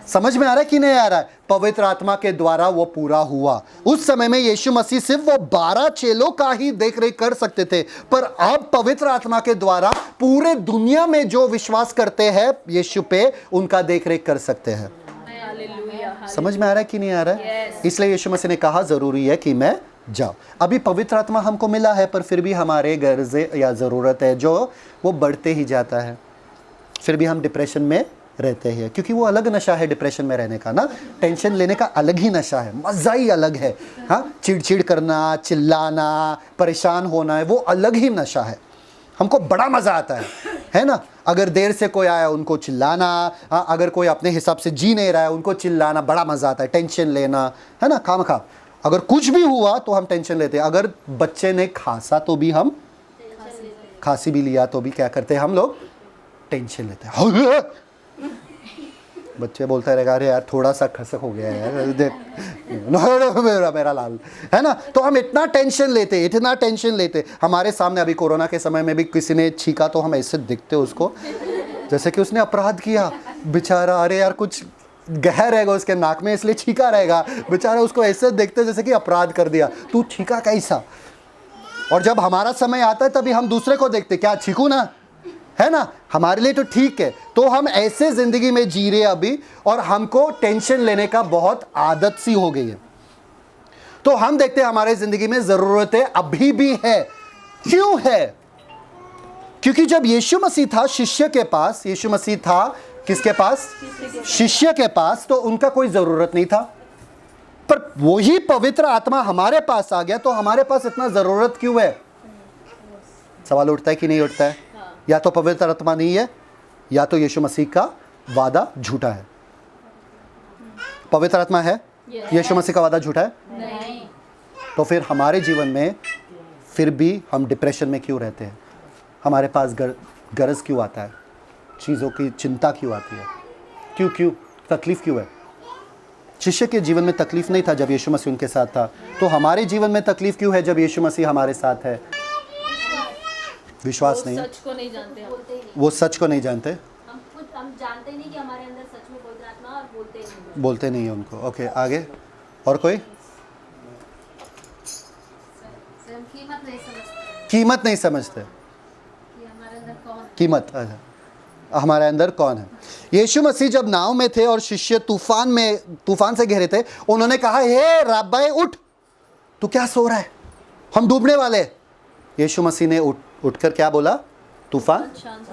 समझ में आ रहा है कि नहीं आ रहा है? पवित्र आत्मा के द्वारा वो पूरा हुआ। उस समय में यीशु मसीह सिर्फ वो 12 चेलों का ही देख रेख कर सकते थे, पर अब पवित्र आत्मा के द्वारा पूरे दुनिया में जो विश्वास करते हैं यीशु पे, उनका देख रेख कर सकते हैं। समझ में आ रहा है कि नहीं आ रहा है? इसलिए यीशु मसीह ने कहा जरूरी है कि मैं जाओ। अभी पवित्र आत्मा हमको मिला है, पर फिर भी हमारे गर्जे या ज़रूरत है जो वो बढ़ते ही जाता है, फिर भी हम डिप्रेशन में रहते हैं, क्योंकि वो अलग नशा है डिप्रेशन में रहने का ना। टेंशन लेने का अलग ही नशा है, मज़ा ही अलग है। हाँ, चिड़चिड़ करना, चिल्लाना, परेशान होना है, वो अलग ही नशा है। हमको बड़ा मज़ा आता है ना? अगर देर से कोई आया उनको चिल्लाना, हाँ, अगर कोई अपने हिसाब से जी नहीं रहा है उनको चिल्लाना, बड़ा मज़ा आता है। टेंशन लेना है ना, खामखा। अगर कुछ भी हुआ तो हम टेंशन लेते हैं। अगर बच्चे ने खांसा तो भी हम, खांसी भी लिया तो भी क्या करते हैं हम लोग? टेंशन लेते हैं। बच्चे बोलते रहेगा अरे यार थोड़ा सा खसक हो गया है देख, मेरा लाल है ना। तो हम इतना टेंशन लेते। हमारे सामने अभी कोरोना के समय में भी किसी ने छींका तो हम ऐसे दिखते उसको जैसे कि उसने अपराध किया। बेचारा, अरे यार कुछ गहर रहेगा उसके नाक में इसलिए छींका रहेगा। बेचारा उसको ऐसे देखते जैसे कि अपराध कर दिया। तू छींका कैसा? और जब हमारा समय आता है तभी हम दूसरे को देखते, क्या चीकू ना, है ना, हमारे लिए तो ठीक है। तो हम ऐसे ज़िंदगी में जी रहे अभी, और हमको टेंशन लेने का बहुत आदत सी हो गई है। तो हम देखते हैं हमारे ज़िंदगी में ज़रूरतें अभी भी है। क्यों है? क्योंकि जब यीशु मसीह था शिष्य के पास, यीशु मसीह था किसके पास? शिष्य के पास, तो उनका कोई ज़रूरत नहीं था। पर वही पवित्र आत्मा हमारे पास आ गया तो हमारे पास इतना ज़रूरत क्यों है? सवाल उठता है कि नहीं उठता है? या तो पवित्र आत्मा नहीं है, या तो यीशु मसीह का वादा झूठा है। पवित्र आत्मा है, यीशु मसीह का वादा झूठा है? नहीं। तो फिर हमारे जीवन में फिर भी हम डिप्रेशन में क्यों रहते हैं? हमारे पास गरज क्यों आता है? चीज़ों की चिंता क्यों आती है? क्यों तकलीफ क्यों है? शिष्य के जीवन में तकलीफ नहीं था जब यीशु मसीह उनके साथ था, तो हमारे जीवन में तकलीफ क्यों है जब यीशु मसीह हमारे साथ है? विश्वास नहीं है, सच को नहीं जानते हम। वो सच को नहीं जानते, हम जानते नहीं कि हमारे अंदर सच में पवित्र आत्मा और बोलते नहीं है उनको। ओके, आगे और कोई? कीमत नहीं समझते कीमत नहीं समझते। कि हमारे अंदर कौन है। कीमत, अच्छा, हमारे अंदर कौन है? यीशु मसीह जब नाव में थे और शिष्य तूफान से घिरे थे, उन्होंने कहा, हे रब्बे उठ, तू क्या सो रहा है, हम डूबने वाले। यीशु मसीह ने उठकर क्या बोला? तूफान शांत।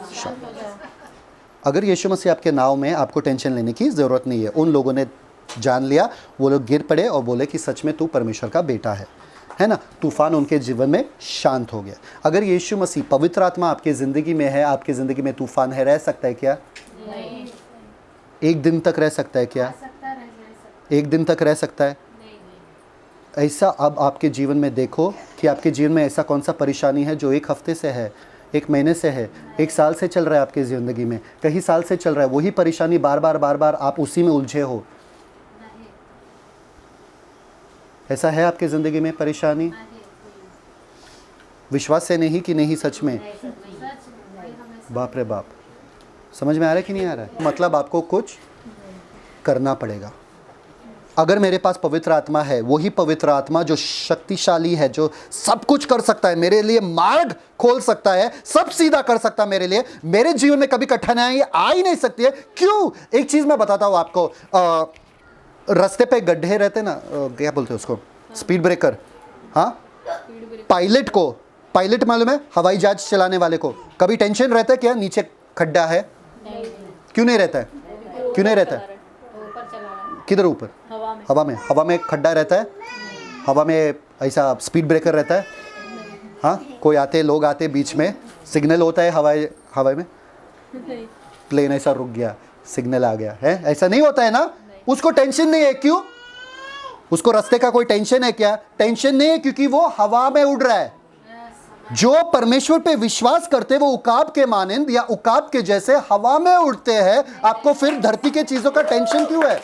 अगर यीशु मसीह आपके नाव में, आपको टेंशन लेने की ज़रूरत नहीं है। उन लोगों ने जान लिया, वो लोग गिर पड़े और बोले कि सच में तू परमेश्वर का बेटा है ना। तूफान उनके जीवन में शांत हो गया। अगर यीशु मसीह, पवित्र आत्मा आपके ज़िंदगी में है, आपके ज़िंदगी में तूफान है, रह सकता है क्या? नहीं। एक दिन तक रह सकता है क्या? एक दिन तक रह सकता है? ऐसा अब आपके जीवन में देखो कि आपके जीवन में ऐसा कौन सा परेशानी है जो एक हफ्ते से है, एक महीने से है, एक साल से चल रहा है आपकी ज़िंदगी में, कई साल से चल रहा है, वही परेशानी बार बार आप उसी में उलझे हो। ऐसा है आपकी ज़िंदगी में परेशानी? विश्वास से नहीं कि नहीं सच में? बाप रे बाप, समझ में आ रहा है कि नहीं आ रहा है? मतलब आपको कुछ करना पड़ेगा। अगर मेरे पास पवित्र आत्मा है, वही पवित्र आत्मा जो शक्तिशाली है, जो सब कुछ कर सकता है, मेरे लिए मार्ग खोल सकता है, सब सीधा कर सकता है मेरे लिए, मेरे जीवन में कभी कठिनाई आ ही नहीं सकती है। क्यों? एक चीज़ मैं बताता हूँ आपको। रास्ते पे गड्ढे रहते ना, क्या बोलते हैं उसको, स्पीड ब्रेकर। हाँ, पायलट मालूम है, हवाई जहाज चलाने वाले को कभी टेंशन रहता है क्या नीचे खड्डा है? क्यों नहीं रहता है? क्यों नहीं रहता है? किधर ऊपर? हवा में खड्डा रहता है, हवा में ऐसा स्पीड ब्रेकर रहता है। हाँ, कोई आते, लोग आते, बीच में सिग्नल होता है हवा में, प्लेन ऐसा रुक गया, सिग्नल आ गया है, ऐसा नहीं होता है ना। उसको टेंशन नहीं है। क्यों? उसको रास्ते का कोई टेंशन है क्या? टेंशन नहीं है, क्योंकि वो हवा में उड़ रहा है। जो परमेश्वर पे विश्वास करते वो उकाब के मानंद या उकाब के जैसे हवा में उड़ते हैं। आपको फिर धरती के चीजों का टेंशन क्यों है?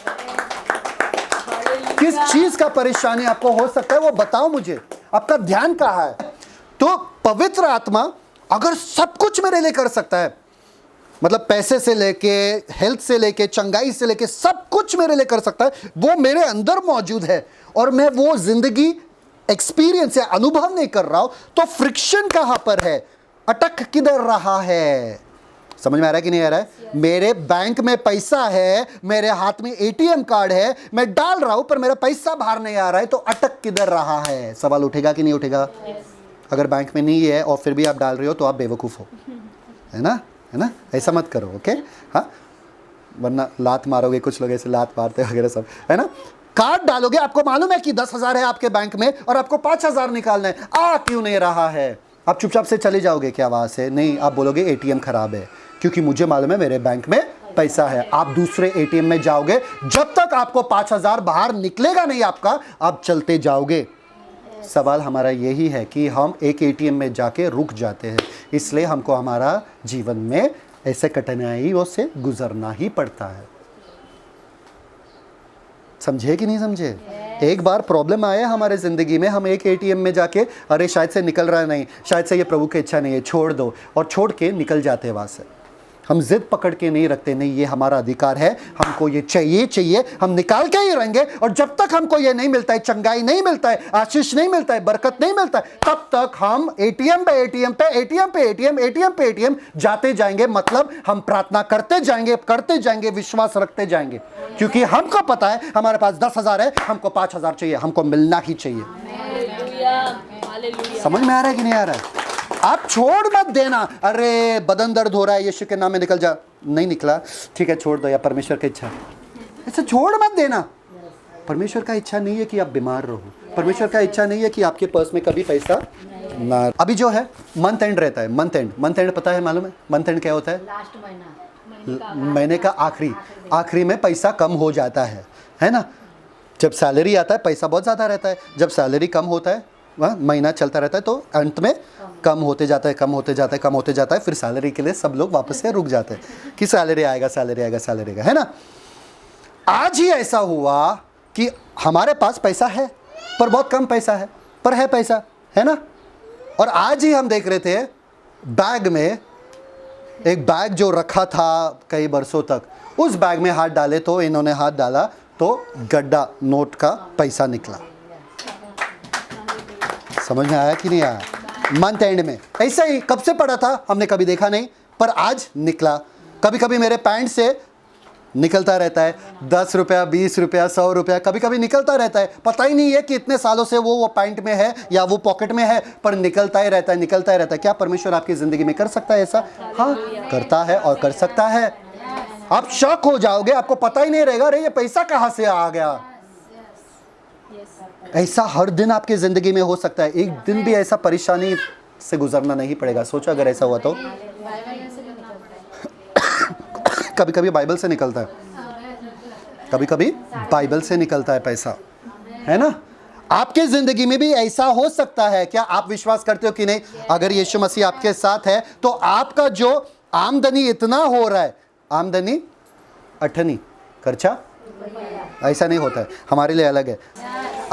किस चीज का परेशानी आपको हो सकता है वो बताओ मुझे। आपका ध्यान कहाँ है? तो पवित्र आत्मा अगर सब कुछ मेरे लिए कर सकता है, मतलब पैसे से लेके, हेल्थ से लेके, चंगाई से लेके, सब कुछ मेरे लिए कर सकता है, वो मेरे अंदर मौजूद है और मैं वो जिंदगी एक्सपीरियंस या अनुभव नहीं कर रहा हूं, तो फ्रिक्शन कहां पर है? अटक किधर रहा है? समझ में आ रहा है कि नहीं आ रहा है? मेरे बैंक में पैसा है, मेरे हाथ में एटीएम कार्ड है, मैं डाल रहा हूं पर मेरा पैसा बाहर नहीं आ रहा है, तो अटक किधर रहा है? सवाल उठेगा कि नहीं उठेगा? अगर बैंक में नहीं है और फिर भी आप डाल रहे हो तो आप बेवकूफ़ हो, है ना? ऐसा मत करो, ओके? हाँ, वरना लात मारोगे। कुछ लोग ऐसे लात मारते वगैरह सब, है ना? कार्ड डालोगे, आपको मालूम है कि 10,000 है आपके बैंक में और आपको 5,000 निकालना है, क्यों नहीं रहा है? आप चुपचाप से चले जाओगे क्या वहाँ से? नहीं, आप बोलोगे एटीएम खराब है, क्योंकि मुझे मालूम है मेरे बैंक में पैसा है। आप दूसरे एटीएम में जाओगे, जब तक आपको 5,000 बाहर निकलेगा नहीं आपका, आप चलते जाओगे। सवाल हमारा यही है कि हम एक एटीएम में जाके रुक जाते हैं, इसलिए हमको हमारा जीवन में ऐसे कठिनाइयों से गुजरना ही पड़ता है। समझे कि नहीं समझे? एक बार प्रॉब्लम आया हमारे ज़िंदगी में, हम एक एटीएम में जाके अरे शायद से निकल रहा नहीं, शायद से ये प्रभु की इच्छा नहीं है, छोड़ दो, और छोड़ के निकल जाते हैं वहाँ से। हम जिद पकड़ के नहीं रखते, नहीं ये हमारा अधिकार है, हमको ये चाहिए चाहिए, हम निकाल के ही रहेंगे। और जब तक हमको ये नहीं मिलता है, चंगाई नहीं मिलता है, आशीष नहीं मिलता है, बरकत नहीं मिलता है, तब तक हम एटीएम पे एटीएम पे एटीएम पे एटीएम एटीएम पे एटीएम जाते जाएंगे। मतलब हम प्रार्थना करते जाएंगे, विश्वास रखते जाएंगे, क्योंकि हमको पता है हमारे पास 10,000 है, हमको 5,000 चाहिए, हमको मिलना ही चाहिए। समझ में आ रहा है कि नहीं आ रहा है? आप छोड़ मत देना, अरे बदन दर्द हो रहा है, यीशु के नाम में निकल जा, नहीं निकला, ठीक है छोड़ दो, या परमेश्वर की इच्छा, ऐसे छोड़ मत देना। परमेश्वर का इच्छा नहीं है कि आप बीमार रहो, परमेश्वर का इच्छा नहीं है कि आपके पर्स में कभी पैसा ना। अभी जो है मंथ एंड रहता है, मंथ एंड पता है, मालूम है मंथ एंड क्या होता है? लास्ट महीना, महीने का आखिरी में पैसा कम हो जाता है ना। जब सैलरी आता है पैसा बहुत ज़्यादा रहता है, जब सैलरी कम होता है वह महीना चलता रहता है, तो अंत में कम होते जाता है, फिर सैलरी के लिए सब लोग वापस से रुक जाते हैं कि सैलरी आएगा, है ना। आज ही ऐसा हुआ कि हमारे पास पैसा है पर बहुत कम पैसा है, पर है पैसा, है ना। और आज ही हम देख रहे थे बैग में एक बैग जो रखा था कई बरसों तक, उस बैग में हाथ डाले तो इन्होंने हाथ डाला तो गड्ढा नोट का पैसा निकला। समझ में आया कि नहीं आया? मंथ एंड में ऐसा ही कब से पड़ा था हमने कभी देखा नहीं, पर आज निकला। कभी कभी मेरे पैंट से निकलता रहता है 10 रुपया, 20 रुपया, 100 रुपया, कभी कभी निकलता रहता है। पता ही नहीं है कि इतने सालों से वो पैंट में है या वो पॉकेट में है, पर निकलता ही रहता है। क्या परमेश्वर आपकी ज़िंदगी में कर सकता है ऐसा? हाँ, करता है और कर सकता है। आप शॉक हो जाओगे, आपको पता ही नहीं रहेगा अरे ये पैसा कहाँ से आ गया। ऐसा हर दिन आपकी ज़िंदगी में हो सकता है, एक दिन भी ऐसा परेशानी से गुजरना नहीं पड़ेगा। सोचो अगर ऐसा हुआ तो। कभी कभी बाइबल से निकलता है, पैसा, है ना। आपके ज़िंदगी में भी ऐसा हो सकता है। क्या आप विश्वास करते हो कि नहीं? अगर यीशु मसीह आपके साथ है तो आपका जो आमदनी इतना हो रहा है, आमदनी अठनी खर्चा ऐसा नहीं होता है, हमारे लिए अलग है।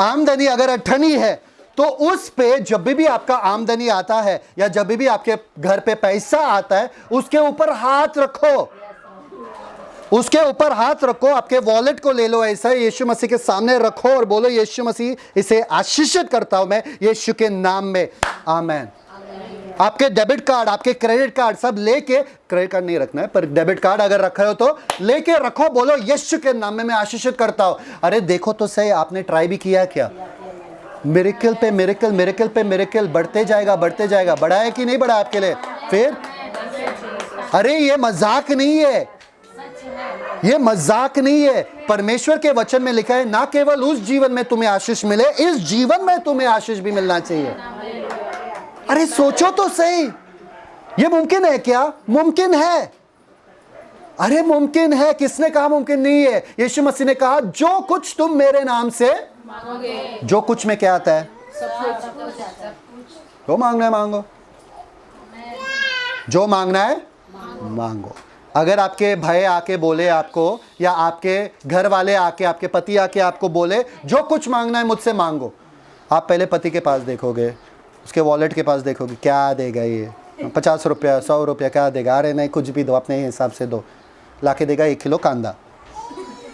आमदनी अगर अठनी है तो उस पे जब भी आपका आमदनी आता है या जब भी आपके घर पे पैसा आता है, उसके ऊपर हाथ रखो, आपके वॉलेट को ले लो, ऐसा यीशु मसीह के सामने रखो और बोलो यीशु मसीह इसे आशीषित करता हूं मैं यीशु के नाम में, आमीन। आपके डेबिट कार्ड, आपके क्रेडिट कार्ड सब लेके, क्रेडिट कार्ड नहीं रखना है पर डेबिट कार्ड अगर रखे हो तो लेके रखो, बोलो यीशु के नाम में मैं आशीषित करता हूं। अरे देखो तो सही, आपने ट्राई भी किया क्या? मिरेकल पे मिरेकल बढ़ते जाएगा। बढ़ा है कि नहीं बढ़ा आपके लिए? फिर अरे ये मजाक नहीं है, परमेश्वर के वचन में लिखा है ना केवल उस जीवन में तुम्हें आशीष मिले, इस जीवन में तुम्हें आशीष भी मिलना चाहिए। अरे सोचो तो सही, ये मुमकिन है क्या? मुमकिन है। अरे मुमकिन है। किसने कहा मुमकिन नहीं है? यीशु मसीह ने कहा जो कुछ तुम मेरे नाम से मांगोगे, जो कुछ में क्या आता है? जो मांगना है मांगो, जो मांगना है मांगो। अगर आपके भाई आके बोले आपको, या आपके घर वाले आके, आपके पति आके आपको बोले जो कुछ मांगना है मुझसे मांगो, आप पहले पति के पास देखोगे, उसके वॉलेट के पास देखोगे, क्या देगा ये? 50 रुपया, 100 रुपया क्या देगा? अरे नहीं, कुछ भी दो, अपने हिसाब से दो। लाके देगा 1 किलो कांदा,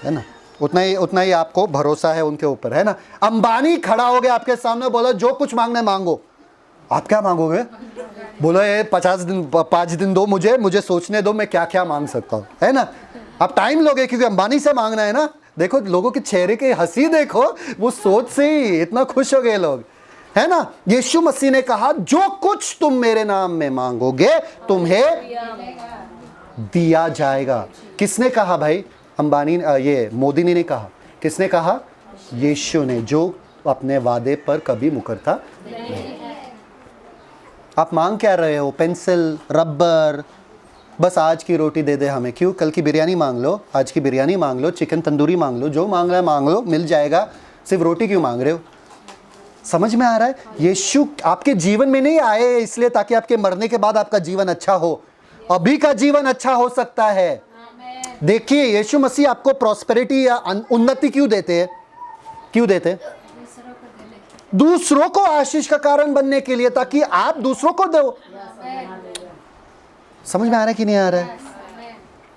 है ना। उतना ही आपको भरोसा है उनके ऊपर, है ना। अंबानी खड़ा हो गया आपके सामने, बोला जो कुछ मांगना है मांगो। आप क्या मांगोगे? बोलो ये 5 दिन दो, मुझे सोचने दो मैं क्या क्या मांग सकता हूँ, है ना। आप टाइम लोगे क्योंकि अंबानी से मांगना है ना। देखो लोगों के चेहरे की हंसी देखो, वो सोच से ही इतना खुश हो गए लोग, है ना। यीशु मसीह ने कहा जो कुछ तुम मेरे नाम में मांगोगे तुम्हें दिया जाएगा। किसने कहा भाई? अंबानी, ये मोदी ने कहा। किसने कहा? यीशु ने, जो अपने वादे पर कभी मुकरता नहीं। आप मांग क्या रहे हो? पेंसिल, रबर, बस आज की रोटी दे दे हमें। क्यों? कल की बिरयानी मांग लो, आज की बिरयानी मांग लो, चिकन तंदूरी मांग लो, जो मांग रहा है मांग लो, मिल जाएगा। सिर्फ रोटी क्यों मांग रहे हो? समझ में आ रहा है? यीशु आपके जीवन में नहीं आए इसलिए ताकि आपके मरने के बाद आपका जीवन अच्छा हो, अभी का जीवन अच्छा हो सकता है। देखिए यीशु मसीह आपको प्रॉस्पेरिटी या उन्नति क्यों देते हैं? दूसरों को आशीष का कारण बनने के लिए, ताकि आप दूसरों को दो। समझ में आ रहा है कि नहीं आ रहा है?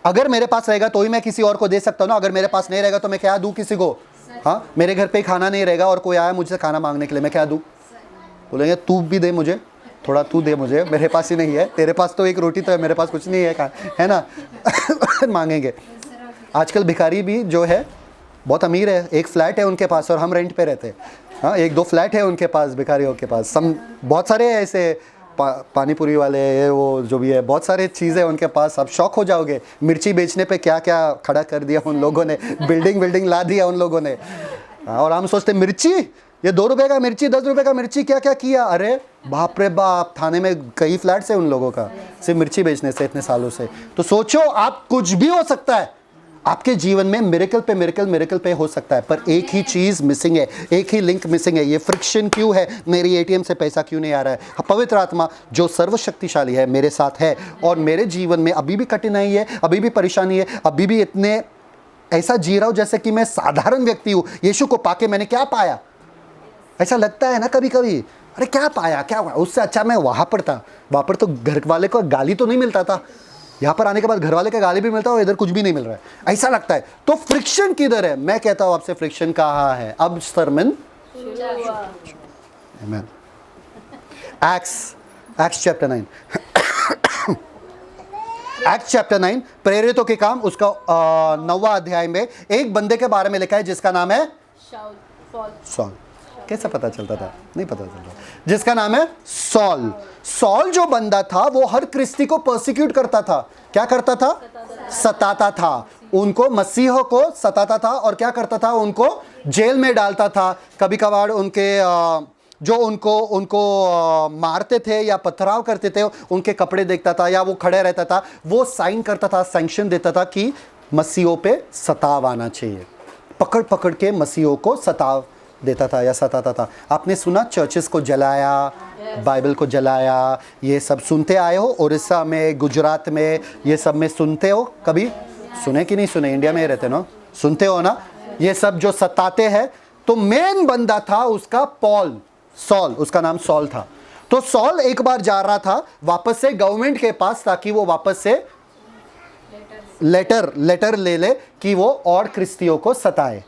अगर मेरे पास रहेगा तो ही मैं किसी और को दे सकता हूँ ना, अगर मेरे पास नहीं रहेगा तो मैं क्या दूँ किसी को? हाँ, मेरे घर पे खाना नहीं रहेगा और कोई आया मुझसे खाना मांगने के लिए, मैं क्या दूँ? बोलेंगे तू भी दे मुझे, थोड़ा तू दे मुझे, मेरे पास ही नहीं है, तेरे पास तो एक रोटी तो है, मेरे पास कुछ नहीं है ना। मांगेंगे। आजकल भिखारी भी जो है बहुत अमीर है, एक फ्लैट है उनके पास और हम रेंट पे रहते हैं। हाँ, एक दो फ्लैट है उनके पास, भिखारियों के पास। बहुत सारे ऐसे पानीपुरी वाले, ये वो जो भी है, बहुत सारे चीज़ें उनके पास। आप शौक हो जाओगे मिर्ची बेचने पे क्या क्या खड़ा कर दिया उन लोगों ने, बिल्डिंग ला दिया उन लोगों ने। और हम सोचते मिर्ची, ये 2 रुपए का मिर्ची, 10 रुपए का मिर्ची, क्या क्या किया। अरे बाप रे बाप, थाने में कई फ्लैट्स है उन लोगों का सिर्फ मिर्ची बेचने से इतने सालों से। तो सोचो, आप कुछ भी हो सकता है आपके जीवन में, मिरेकल पे हो सकता है, पर एक ही चीज़ मिसिंग है, एक ही लिंक मिसिंग है। ये फ्रिक्शन क्यों है? मेरी एटीएम से पैसा क्यों नहीं आ रहा है? पवित्र आत्मा जो सर्वशक्तिशाली है मेरे साथ है, और मेरे जीवन में अभी भी कठिनाई है, अभी भी परेशानी है, अभी भी इतने ऐसा जी रहा हूँ जैसे कि मैं साधारण व्यक्ति हूँ। यीशु को पाके मैंने क्या पाया? ऐसा लगता है ना कभी कभी, अरे क्या पाया, क्या हुआ? उससे अच्छा मैं वहाँ पर था, वहाँ पर तो घर वाले को गाली तो नहीं मिलता था, यहाँ पर आने के बाद घर वाले का गाली भी मिलता है और इधर कुछ भी नहीं मिल रहा है, ऐसा लगता है। तो फ्रिक्शन किधर है? मैं कहता हूँ आपसे, फ्रिक्शन कहाँ है? अब sermon Acts chapter 9 Acts chapter 9 प्रेरितों के काम, उसका 9वां अध्याय में एक बंदे के बारे में लिखा है जिसका नाम है सॉल। कैसे पता चलता था? नहीं पता चलता। जिसका नाम है सॉल। सॉल जो बंदा था वो हर क्रिस्ती को परसिक्यूट करता था। क्या करता था? सताता था उनको, मसीहों को सताता था। और क्या करता था? उनको जेल में डालता था। कभी कभार उनके जो उनको मारते थे या पथराव करते थे, उनके कपड़े देखता था या वो खड़े रहता था, वो साइन करता था, सैंक्शन देता था कि मसीहों पे सताव आना चाहिए। पकड़ पकड़ के मसीहों को सताव देता था या सताता था। आपने सुना चर्चेस को जलाया, बाइबल को जलाया, ये सब सुनते आए हो? उड़ीसा में, गुजरात में, ये सब में सुनते हो? कभी सुने कि नहीं सुने? इंडिया में ही रहते ना, सुनते हो ना ये सब जो सताते हैं। तो मेन बंदा था उसका सॉल, उसका नाम सॉल था। तो सॉल एक बार जा रहा था वापस से गवर्नमेंट के पास, ताकि वो वापस से लेटर ले ले कि वो और क्रिस्तियों को सताए।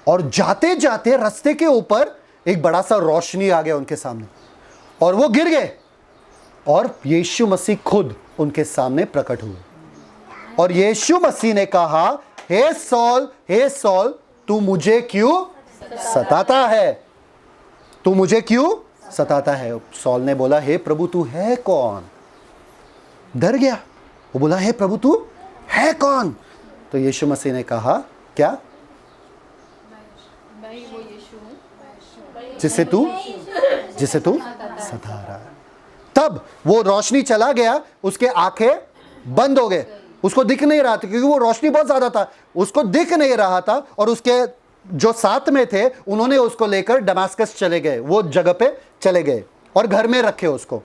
और जाते जाते रास्ते के ऊपर एक बड़ा सा रोशनी आ गया उनके सामने, और वो गिर गए, और यीशु मसीह खुद उनके सामने प्रकट हुए। और यीशु मसीह ने कहा, हे सॉल, तू मुझे क्यों सताता है? तू मुझे क्यों सताता है? सॉल ने बोला, हे प्रभु तू है कौन? डर गया। वो बोला, हे प्रभु तू है कौन? तो यीशु मसीह ने कहा, क्या? जिसे तू सता रहा है। तब वो रोशनी चला गया, उसके आंखें बंद हो गए, उसको दिख नहीं रहा था, क्योंकि वो रोशनी बहुत ज्यादा था, उसको दिख नहीं रहा था। और उसके जो साथ में थे उन्होंने उसको लेकर दमास्कस चले गए, वो जगह पे चले गए और घर में रखे उसको।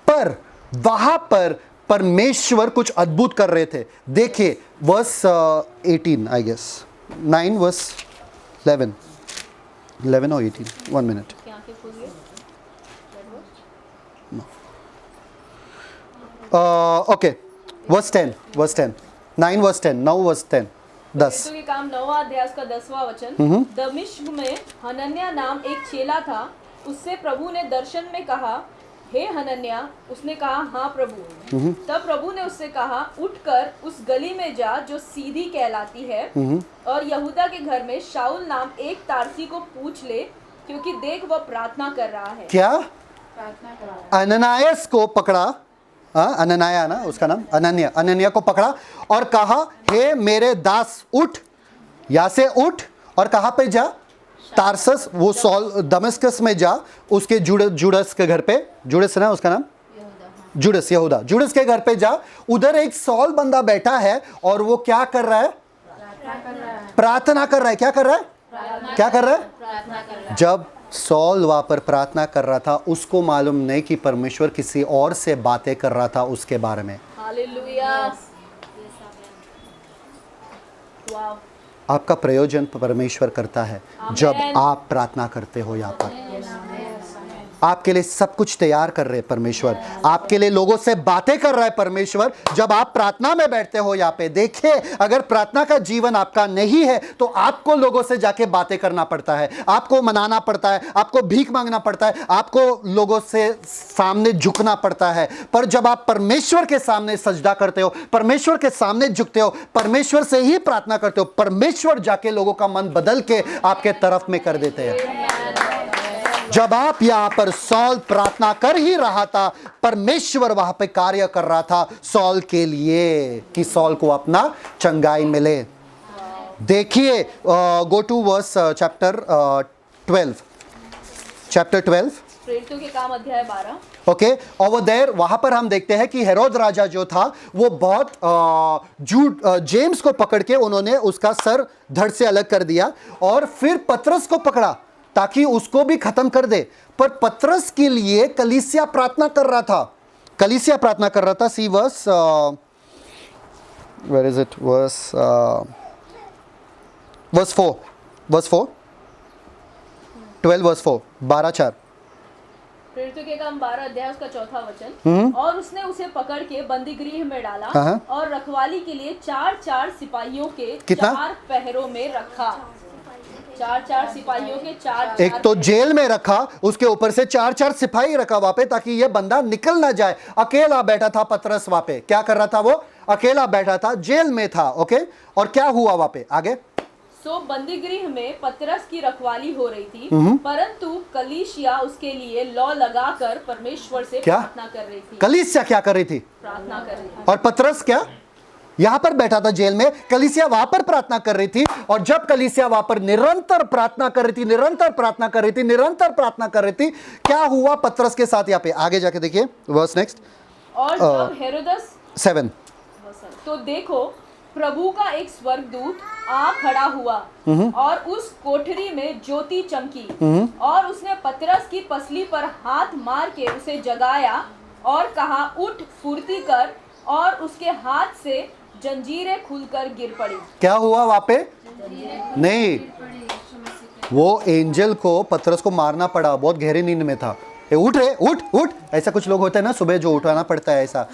पर वहां पर परमेश्वर कुछ अद्भुत कर रहे थे। देखिए वर्स 18 आई गेस 9 वर्स 11 और 18, 1 minute. Okay, verse 10 9 verse 10 9 verse 10 10। तो ये काम 9वां अध्याय का 10वां वचन। दमिश्क में हनन्याह नाम एक चेला था, उससे प्रभु ने दर्शन में कहा, हे हनन्याह। उसने कहा, हाँ प्रभु। तब प्रभु ने उससे कहा, उठकर उस गली में जा जो सीधी कहलाती है, और यहूदा के घर में शाऊल नाम एक तारसी को पूछ ले, क्योंकि देख वह प्रार्थना कर रहा है। क्या? अननायास को पकड़ा, अनन्याह ना उसका नाम, अनन्याह को पकड़ा और कहा, हे मेरे दास उठ, या से उठ, और कहाँ पे जा? तारसस, वो सॉल दमिश्कस में जा, उसके जुड़स के घर पे, जुड़स ना उसका नाम, यहूदा, जुड़स के घर पे जा। उधर एक सॉल बंदा बैठा है और वो क्या कर रहा है? प्रार्थना कर रहा है। क्या कर रहा है? जब सॉल वहां पर प्रार्थना कर रहा था, उसको मालूम नहीं कि परमेश्वर किसी और से बातें कर रहा था उसके बारे में। हालेलुया। वाव। आपका प्रयोजन परमेश्वर करता है जब आप प्रार्थना करते हो। यहाँ पर आपके लिए सब कुछ तैयार कर रहे हैं परमेश्वर, आपके लिए लोगों से बातें कर रहा है परमेश्वर। जब आप प्रार्थना में बैठते हो यहाँ पे, देखिए अगर प्रार्थना का जीवन आपका नहीं है तो आपको लोगों से जाके बातें करना पड़ता है, आपको मनाना पड़ता है, आपको भीख मांगना पड़ता है, आपको लोगों से सामने झुकना पड़ता है। पर जब आप परमेश्वर के सामने सजदा करते हो, परमेश्वर के सामने झुकते हो, परमेश्वर से ही प्रार्थना करते हो, परमेश्वर जाके लोगों का मन बदल के आपके तरफ में कर देते हैं। जब आप यहां पर सॉल प्रार्थना कर ही रहा था, परमेश्वर वहां पे कार्य कर रहा था सॉल के लिए कि सॉल को अपना चंगाई मिले। देखिए गो टू वर्स चैप्टर 12 प्रेरितों के काम अध्याय 12। ओके, ओवर देयर वहां पर हम देखते हैं कि हेरोद राजा जो था वो बहुत जेम्स को पकड़ के उन्होंने उसका सर धड़ से अलग कर दिया और फिर पतरस को पकड़ा ताकि उसको भी खत्म कर दे। पर पतरस के लिए कलीसिया प्रार्थना कर रहा था, कलीसिया प्रार्थना कर रहा था। See verse, where is it, verse 4 12 verse 4 12:4। प्रेरितों के काम 12 अध्याय उसका 4था वचन। और उसने उसे पकड़ के बंदी गृह में डाला और रखवाली के लिए 4-4 सिपाहियों के कितना? 4 पहरों में रखा। 4-4 सिपाहियों के 4 एक तो जेल में रखा, उसके ऊपर से 4-4 सिपाही रखा वहां पे ताकि ये बंदा निकल ना जाए। अकेला बैठा था पतरस वहां पे, क्या कर रहा था वो? अकेला बैठा था, जेल में था। ओके, और क्या हुआ वहां पे आगे? सो बंदी गृह में पतरस की रखवाली हो रही थी, परंतु कलीसिया उसके लिए लौ लगाकर परमेश्वर से क्या? प्रार्थना कर रही थी। कलीसिया क्या कर रही थी? प्रार्थना कर रही थी। और पतरस क्या यहां पर बैठा था जेल में, कलीसिया वहां पर प्रार्थना कर रही थी। और जब कलीसिया वहां पर निरंतर प्रार्थना कर रही थी, निरंतर प्रार्थना कर रही थी, निरंतर प्रार्थना कर रही थी, क्या हुआ पतरस के साथ? यहाँ पे आगे जाके देखिए वर्स नेक्स्ट। और जब हेरोदस 7 तो देखो प्रभु का एक स्वर्गदूत आ खड़ा हुआ और उस कोठरी में ज्योति चमकी और उसने पतरस की पसली पर हाथ मार के उसे जगाया और कहा, उठ फुर्ती कर, और उसके हाथ से जंजीरें खुलकर गिर पड़ी। क्या हुआ वहां पे? नहीं, वो एंजल को पतरस को मारना पड़ा, बहुत गहरी नींद में था। उठ रे, उठ उठ, ऐसा कुछ लोग होते हैं ना सुबह जो उठाना पड़ता है ऐसा,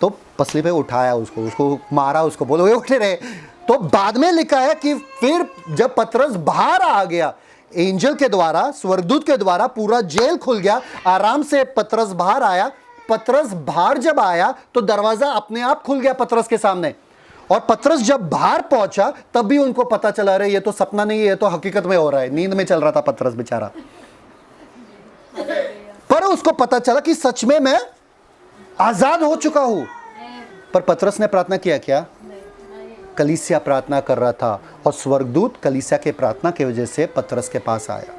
तो पसली पे उठाया उसको मारा, उसको बोलो उठ रे। तो बाद में लिखा है कि फिर जब पतरस बाहर आ गया एंजल के द्वारा, स्वर्गदूत के द्वारा पूरा जेल खुल गया, आराम से पतरस बाहर आया। पतरस बाहर जब आया तो दरवाजा अपने आप खुल गया पतरस के सामने। और पतरस जब बाहर पहुंचा तब भी उनको पता चला रहे ये तो सपना नहीं है, ये तो हकीकत में हो रहा है। नींद में चल रहा था पतरस बेचारा, पर उसको पता चला कि सच में मैं आजाद हो चुका हूं। पर पतरस ने प्रार्थना किया क्या? कलीसिया प्रार्थना कर रहा था और स्वर्गदूत कलीसिया के प्रार्थना की वजह से पतरस के पास आया।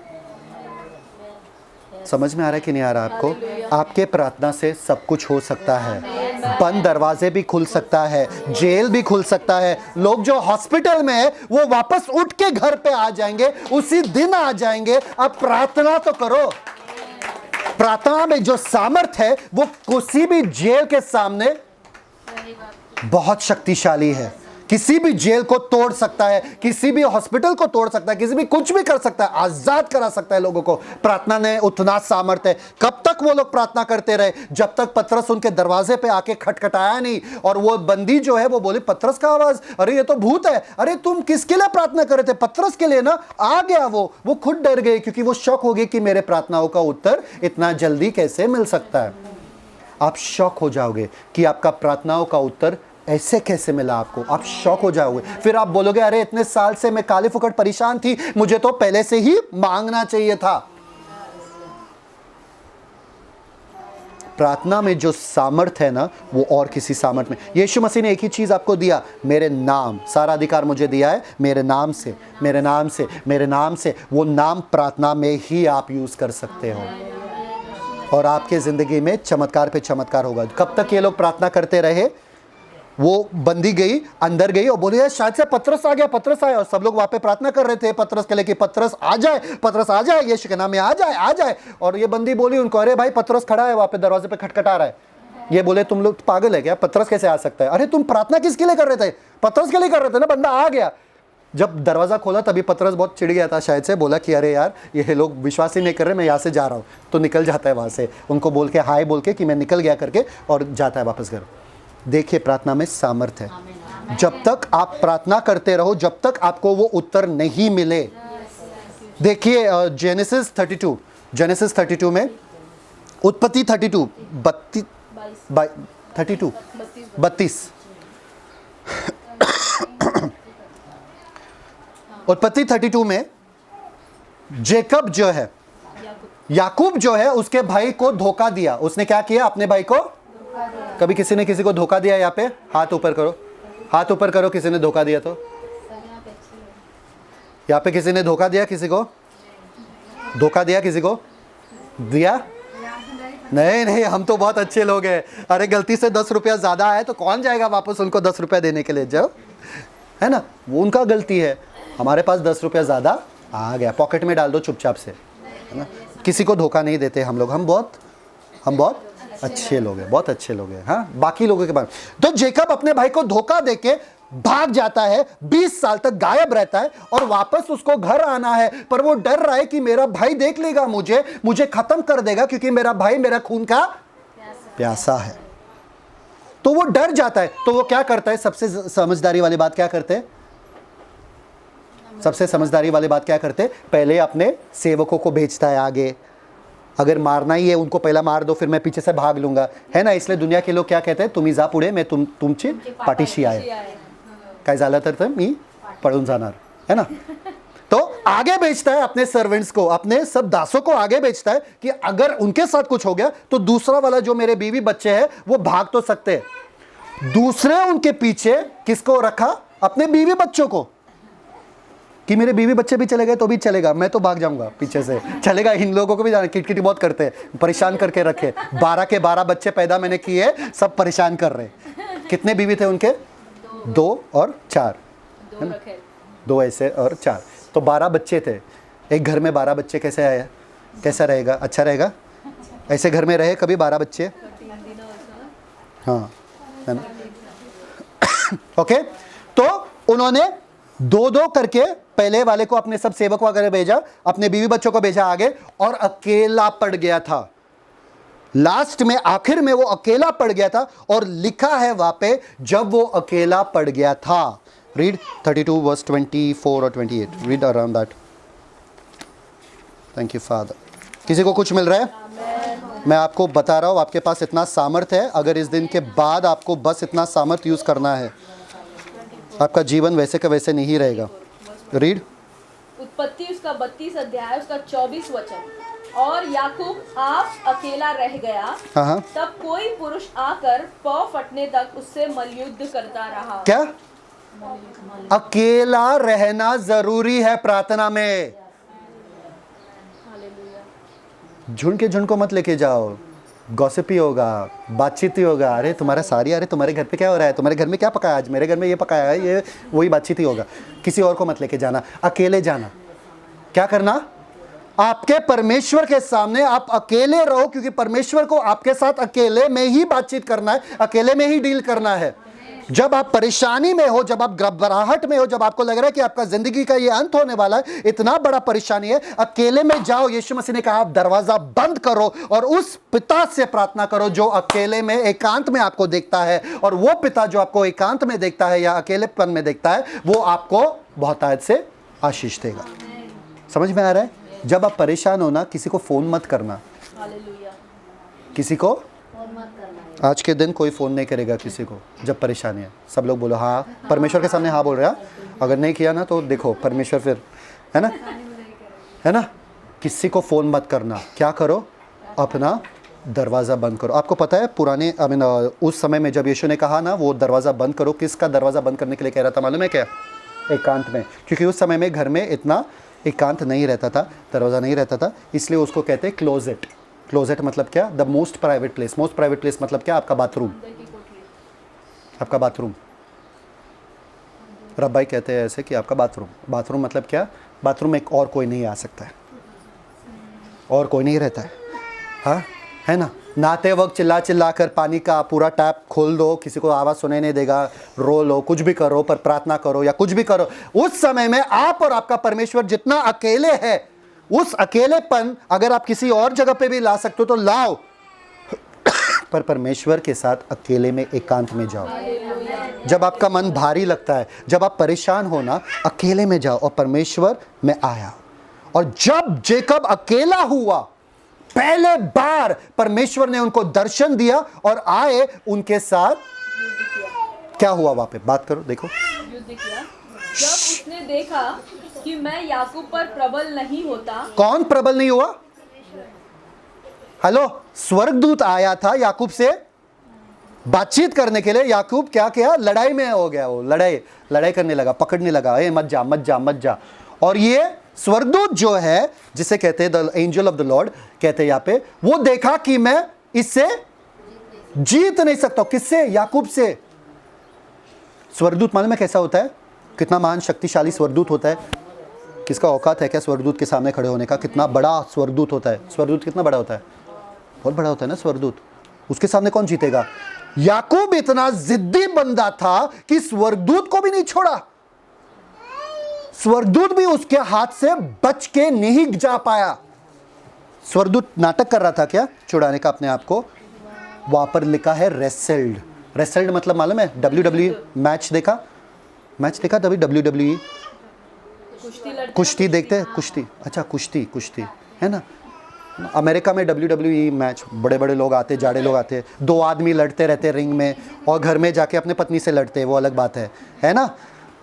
समझ में आ रहा है कि नहीं आ रहा आपको? आपके प्रार्थना से सब कुछ हो सकता है। बंद दरवाजे भी खुल सकता है, जेल भी खुल सकता है। लोग जो हॉस्पिटल में है वो वापस उठ के घर पे आ जाएंगे, उसी दिन आ जाएंगे। अब प्रार्थना तो करो। प्रार्थना में जो सामर्थ है वो किसी भी जेल के सामने बहुत शक्तिशाली है। किसी भी जेल को तोड़ सकता है, किसी भी हॉस्पिटल को तोड़ सकता है, किसी भी कुछ भी कर सकता है, आजाद करा सकता है लोगों को। प्रार्थना ने उतना सामर्थ्य है। कब तक वो लोग प्रार्थना करते रहे? जब तक पतरस उनके दरवाजे पे आके खटखटाया नहीं। और वो बंदी जो है वो बोले, पतरस का आवाज, अरे ये तो भूत है। अरे तुम किसके लिए प्रार्थना कर रहे थे? पतरस के लिए ना। आ गया वो खुद डर गए क्योंकि वो शौक हो गए कि मेरे प्रार्थनाओं का उत्तर इतना जल्दी कैसे मिल सकता है। आप शौक हो जाओगे कि आपका प्रार्थनाओं का उत्तर ऐसे कैसे मिला आपको। आप शॉक हो जाओगे। फिर आप बोलोगे, अरे इतने साल से मैं काली फुकट परेशान थी, मुझे तो पहले से ही मांगना चाहिए था। प्रार्थना में जो सामर्थ है ना वो और किसी सामर्थ में। यीशु मसीह ने एक ही चीज आपको दिया, मेरे नाम, सारा अधिकार मुझे दिया है मेरे नाम से, मेरे नाम से, मेरे नाम से। वो नाम प्रार्थना में ही आप यूज कर सकते हो और आपके जिंदगी में चमत्कार पे चमत्कार होगा। कब तक ये लोग प्रार्थना करते रहे? वो बंदी गई, अंदर गई और बोली यार शायद से पतरस आ गया, पतरस आया। और सब लोग वहां पे प्रार्थना कर रहे थे पतरस के लिए कि पतरस आ जाए, पतरस आ जाए, यीशु के नाम में आ जाए, आ जाए। और ये बंदी बोली उनको, अरे भाई पतरस खड़ा है वहां पे दरवाजे पे खटखटा रहा है। ये बोले तुम लोग पागल है क्या? पतरस कैसे आ सकता है? अरे तुम प्रार्थना किसके लिए कर रहे थे? पतरस के लिए कर रहे थे ना, बंदा आ गया। जब दरवाज़ा खोला तभी पतरस बहुत चिढ़ गया था शायद से, बोला कि अरे यार ये लोग विश्वास ही नहीं कर रहे, मैं यहाँ से जा रहा हूँ। तो निकल जाता है वहाँ से, उनको बोल के हाय बोल के कि मैं निकल गया करके, और जाता है वापस घर। देखिए प्रार्थना में सामर्थ्य है। जब तक आप प्रार्थना करते रहो, जब तक आपको वो उत्तर नहीं मिले। देखिए जेनेसिस 32 में, उत्पत्ति 32 32 उत्पत्ति 32 में जेकब जो है, याकूब जो है, उसके भाई को धोखा दिया। उसने क्या किया? अपने भाई को, कभी किसी ने किसी को धोखा दिया? यहाँ पे हाथ ऊपर करो, हाथ ऊपर करो। किसी ने धोखा दिया तो यहाँ पे किसी ने धोखा दिया? किसी को धोखा दिया? किसी को दिया? नहीं, हम तो बहुत अच्छे लोग हैं। अरे गलती से 10 रुपया ज़्यादा आए तो कौन जाएगा वापस उनको 10 रुपया देने के लिए? जाओ, है ना, वो उनका गलती है। हमारे पास 10 रुपया ज़्यादा आ गया, पॉकेट में डाल दो चुपचाप से, है ना। किसी को धोखा नहीं देते हम लोग, हम बहुत अच्छे लोग हैं, बहुत अच्छे लोग हैं। हाँ, बाकी लोगों के बारे में। तो जेकब अपने भाई को धोखा देके भाग जाता है, 20 साल तक गायब रहता है, और वापस उसको घर आना है, पर वो डर रहा है कि मेरा भाई देख लेगा मुझे खत्म कर देगा, क्योंकि मेरा भाई मेरा खून का प्यासा है। तो वो डर जाता है। तो वो क्या करता है? सबसे समझदारी वाली बात क्या करते? पहले अपने सेवकों को भेजता है आगे। अगर मारना ही है उनको, पहला मार दो, फिर मैं पीछे से भाग लूंगा, है ना। इसलिए दुनिया के लोग क्या कहते हैं? तुम्ही जा पुढे, मैं तुमची पाठीशी आहे, काय झालं तर मी पळून जाणार, है ना। तो आगे भेजता है अपने सर्वेंट्स को, अपने सब दासों को आगे भेजता है कि अगर उनके साथ कुछ हो गया तो दूसरा वाला जो मेरे बीवी बच्चे हैं वो भाग तो सकते हैं। दूसरे उनके पीछे किसको रखा? अपने बीवी बच्चों को, कि मेरे बीवी बच्चे भी चले गए तो भी चलेगा, मैं तो भाग जाऊंगा पीछे से, चलेगा। इन लोगों को भी जाना, किटकिटी बहुत करते हैं, परेशान करके रखे। 12 के 12 बच्चे पैदा मैंने किए, सब परेशान कर रहे। कितने बीवी थे उनके? 2 और 4, 2 ऐसे और 4, तो 12 बच्चे थे। एक घर में 12 बच्चे कैसे आया? कैसा रहेगा? अच्छा रहेगा? ऐसे घर में रहे कभी 12 बच्चे? हाँ, है ना। ओके, तो उन्होंने 2-2 करके पहले वाले को अपने सब सेवक वगैरह भेजा, अपने बीवी बच्चों को भेजा आगे, और अकेला पड़ गया था। लास्ट में, आखिर में वो अकेला पड़ गया था, और लिखा है वहां पे जब वो अकेला पड़ गया था। रीड 32 वर्स 24 और 28, read around that. Thank you father. किसी को कुछ मिल रहा है? मैं आपको बता रहा हूं, आपके पास इतना सामर्थ्य है। अगर इस दिन के बाद आपको बस इतना सामर्थ्य यूज करना है, आपका जीवन वैसे का वैसे नहीं रहेगा। रीड उत्पत्ति उसका 32 अध्याय उसका 24 वचन। और याकूब आप अकेला रह गया, हाँ, तब कोई पुरुष आकर पौ फटने तक उससे मल्लयुद्ध करता रहा। क्या? अकेला रहना जरूरी है प्रार्थना में। झुंड के झुंड को मत लेके जाओ, गॉसिप ही होगा, बातचीत ही होगा। अरे तुम्हारा सारी, अरे तुम्हारे घर पे क्या हो रहा है, तुम्हारे घर में क्या पकाया आज, मेरे घर में ये पकाया है, ये वही बातचीत ही होगा। किसी और को मत लेके जाना, अकेले जाना। क्या करना? आपके परमेश्वर के सामने आप अकेले रहो, क्योंकि परमेश्वर को आपके साथ अकेले में ही बातचीत करना है, अकेले में ही डील करना है। जब आप परेशानी में हो, जब आप घबराहट में हो, जब आपको लग रहा है कि आपका जिंदगी का ये अंत होने वाला है, इतना बड़ा परेशानी है, अकेले में जाओ। यीशु मसीह ने कहा आप दरवाजा बंद करो और उस पिता से प्रार्थना करो जो अकेले में एकांत में आपको देखता है। और वो पिता जो आपको एकांत में देखता है या अकेलेपन में देखता है, वो आपको बहुतायत से आशीष देगा। समझ में आ रहा है? जब आप परेशान हो ना, किसी को फोन मत करना। किसी को आज के दिन कोई फ़ोन नहीं करेगा किसी को जब परेशानी है। सब लोग बोलो हाँ, परमेश्वर के सामने हाँ बोल रहे हैं। अगर नहीं किया ना तो देखो परमेश्वर फिर, है ना। किसी को फ़ोन मत करना। क्या करो? अपना दरवाज़ा बंद करो। आपको पता है पुराने उस समय में जब यीशु ने कहा ना वो दरवाज़ा बंद करो, किसका दरवाज़ा बंद करने के लिए कह रहा था मालूम है क्या? एकांत में। क्योंकि उस समय में घर में इतना एकांत नहीं रहता था, दरवाज़ा नहीं रहता था, इसलिए उसको कहते हैं क्लोजेट। क्लोजेट मतलब क्या? The most private place. Most private place मतलब क्या? आपका बाथरूम। आपका बाथरूम, रब्बाई कहते हैं ऐसे कि आपका बाथरूम। बाथरूम मतलब क्या? बाथरूम में और कोई नहीं आ सकता है, और कोई नहीं रहता है, हाँ, है ना। नहाते वक्त चिल्ला चिल्ला कर पानी का पूरा टैप खोल दो, किसी को आवाज़ सुनाई नहीं देगा, रो लो, कुछ भी करो, पर प्रार्थना करो या कुछ भी करो। उस समय में आप और आपका परमेश्वर जितना अकेले है, उस अकेलेपन अगर आप किसी और जगह पे भी ला सकते हो तो लाओ, पर परमेश्वर के साथ अकेले में एकांत में जाओ। जब आपका मन भारी लगता है, जब आप परेशान हो ना, अकेले में जाओ और परमेश्वर मैं आया। और जब जेकब अकेला हुआ, पहले बार परमेश्वर ने उनको दर्शन दिया और आए उनके साथ। क्या हुआ वहां पे? बात करो, देखो। युद्ध किया। जब उसने देखा कि मैं याकूब पर प्रबल नहीं होता। कौन प्रबल नहीं हुआ? हेलो, स्वर्गदूत आया था याकूब से बातचीत करने के लिए। याकूब क्या किया? लड़ाई में हो गया, वो लड़ाई करने लगा, पकड़ने लगा, ए मत जा मत जा मत जा। और ये स्वर्गदूत जो है, जिसे कहते हैं the angel of the Lord कहते हैं यहाँ पे, वो देखा कि मैं इससे जीत नहीं सकता। किससे? याकूब से। स्वर्गदूत मालूम है कैसा होता है? कितना महान शक्तिशाली स्वर्गदूत होता है। किसका औकात है क्या स्वर्गदूत के सामने खड़े होने का? कितना बड़ा स्वर्गदूत होता है। स्वर्गदूत कितना बड़ा होता है? बहुत बड़ा होता है ना स्वर्गदूत। उसके सामने कौन जीतेगा? याकूब इतना जिद्दी बंदा था कि स्वर्गदूत को भी नहीं छोड़ा। स्वर्गदूत भी उसके हाथ से बच के नहीं जा पाया। स्वर्गदूत नाटक कर रहा था क्या छुड़ाने का अपने आप को? वहां पर लिखा है रेसल्ड। रेसल्ड मतलब मालूम है? WWE मैच देखा? मैच देखा तभी WWE कुश्ती देखते हैं। कुश्ती, अच्छा कुश्ती है ना। अमेरिका में WWE मैच, बड़े बड़े लोग आते, जाड़े लोग आते, दो आदमी लड़ते रहते रिंग में, और घर में जाके अपने पत्नी से लड़ते हैं, वो अलग बात है ना।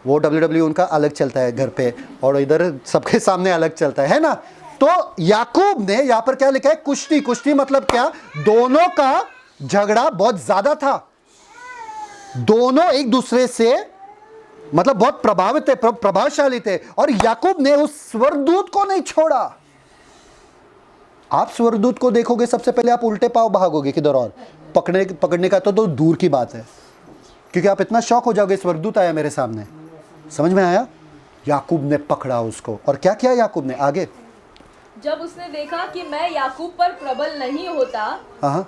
वो WWE उनका अलग चलता है घर पे, और इधर सबके सामने अलग चलता है ना। तो याकूब ने यहाँ पर क्या लिखा है? कुश्ती। कुश्ती मतलब क्या? दोनों का झगड़ा बहुत ज्यादा था, दोनों एक दूसरे से मतलब बहुत प्रभावित थे, प्रभावशाली थे, और याकूब ने उस स्वर्गदूत को नहीं छोड़ा। आप स्वर्गदूत को देखोगे सबसे पहले आप उल्टे पांव भागोगे किधर, और पकड़ने का तो दूर की बात है, क्योंकि आप इतना शौक हो जाओगे स्वर्गदूत आया मेरे सामने। समझ में आया? याकूब ने पकड़ा उसको, और क्या किया याकूब ने आगे? जब उसने देखा कि मैं याकूब पर प्रबल नहीं होता,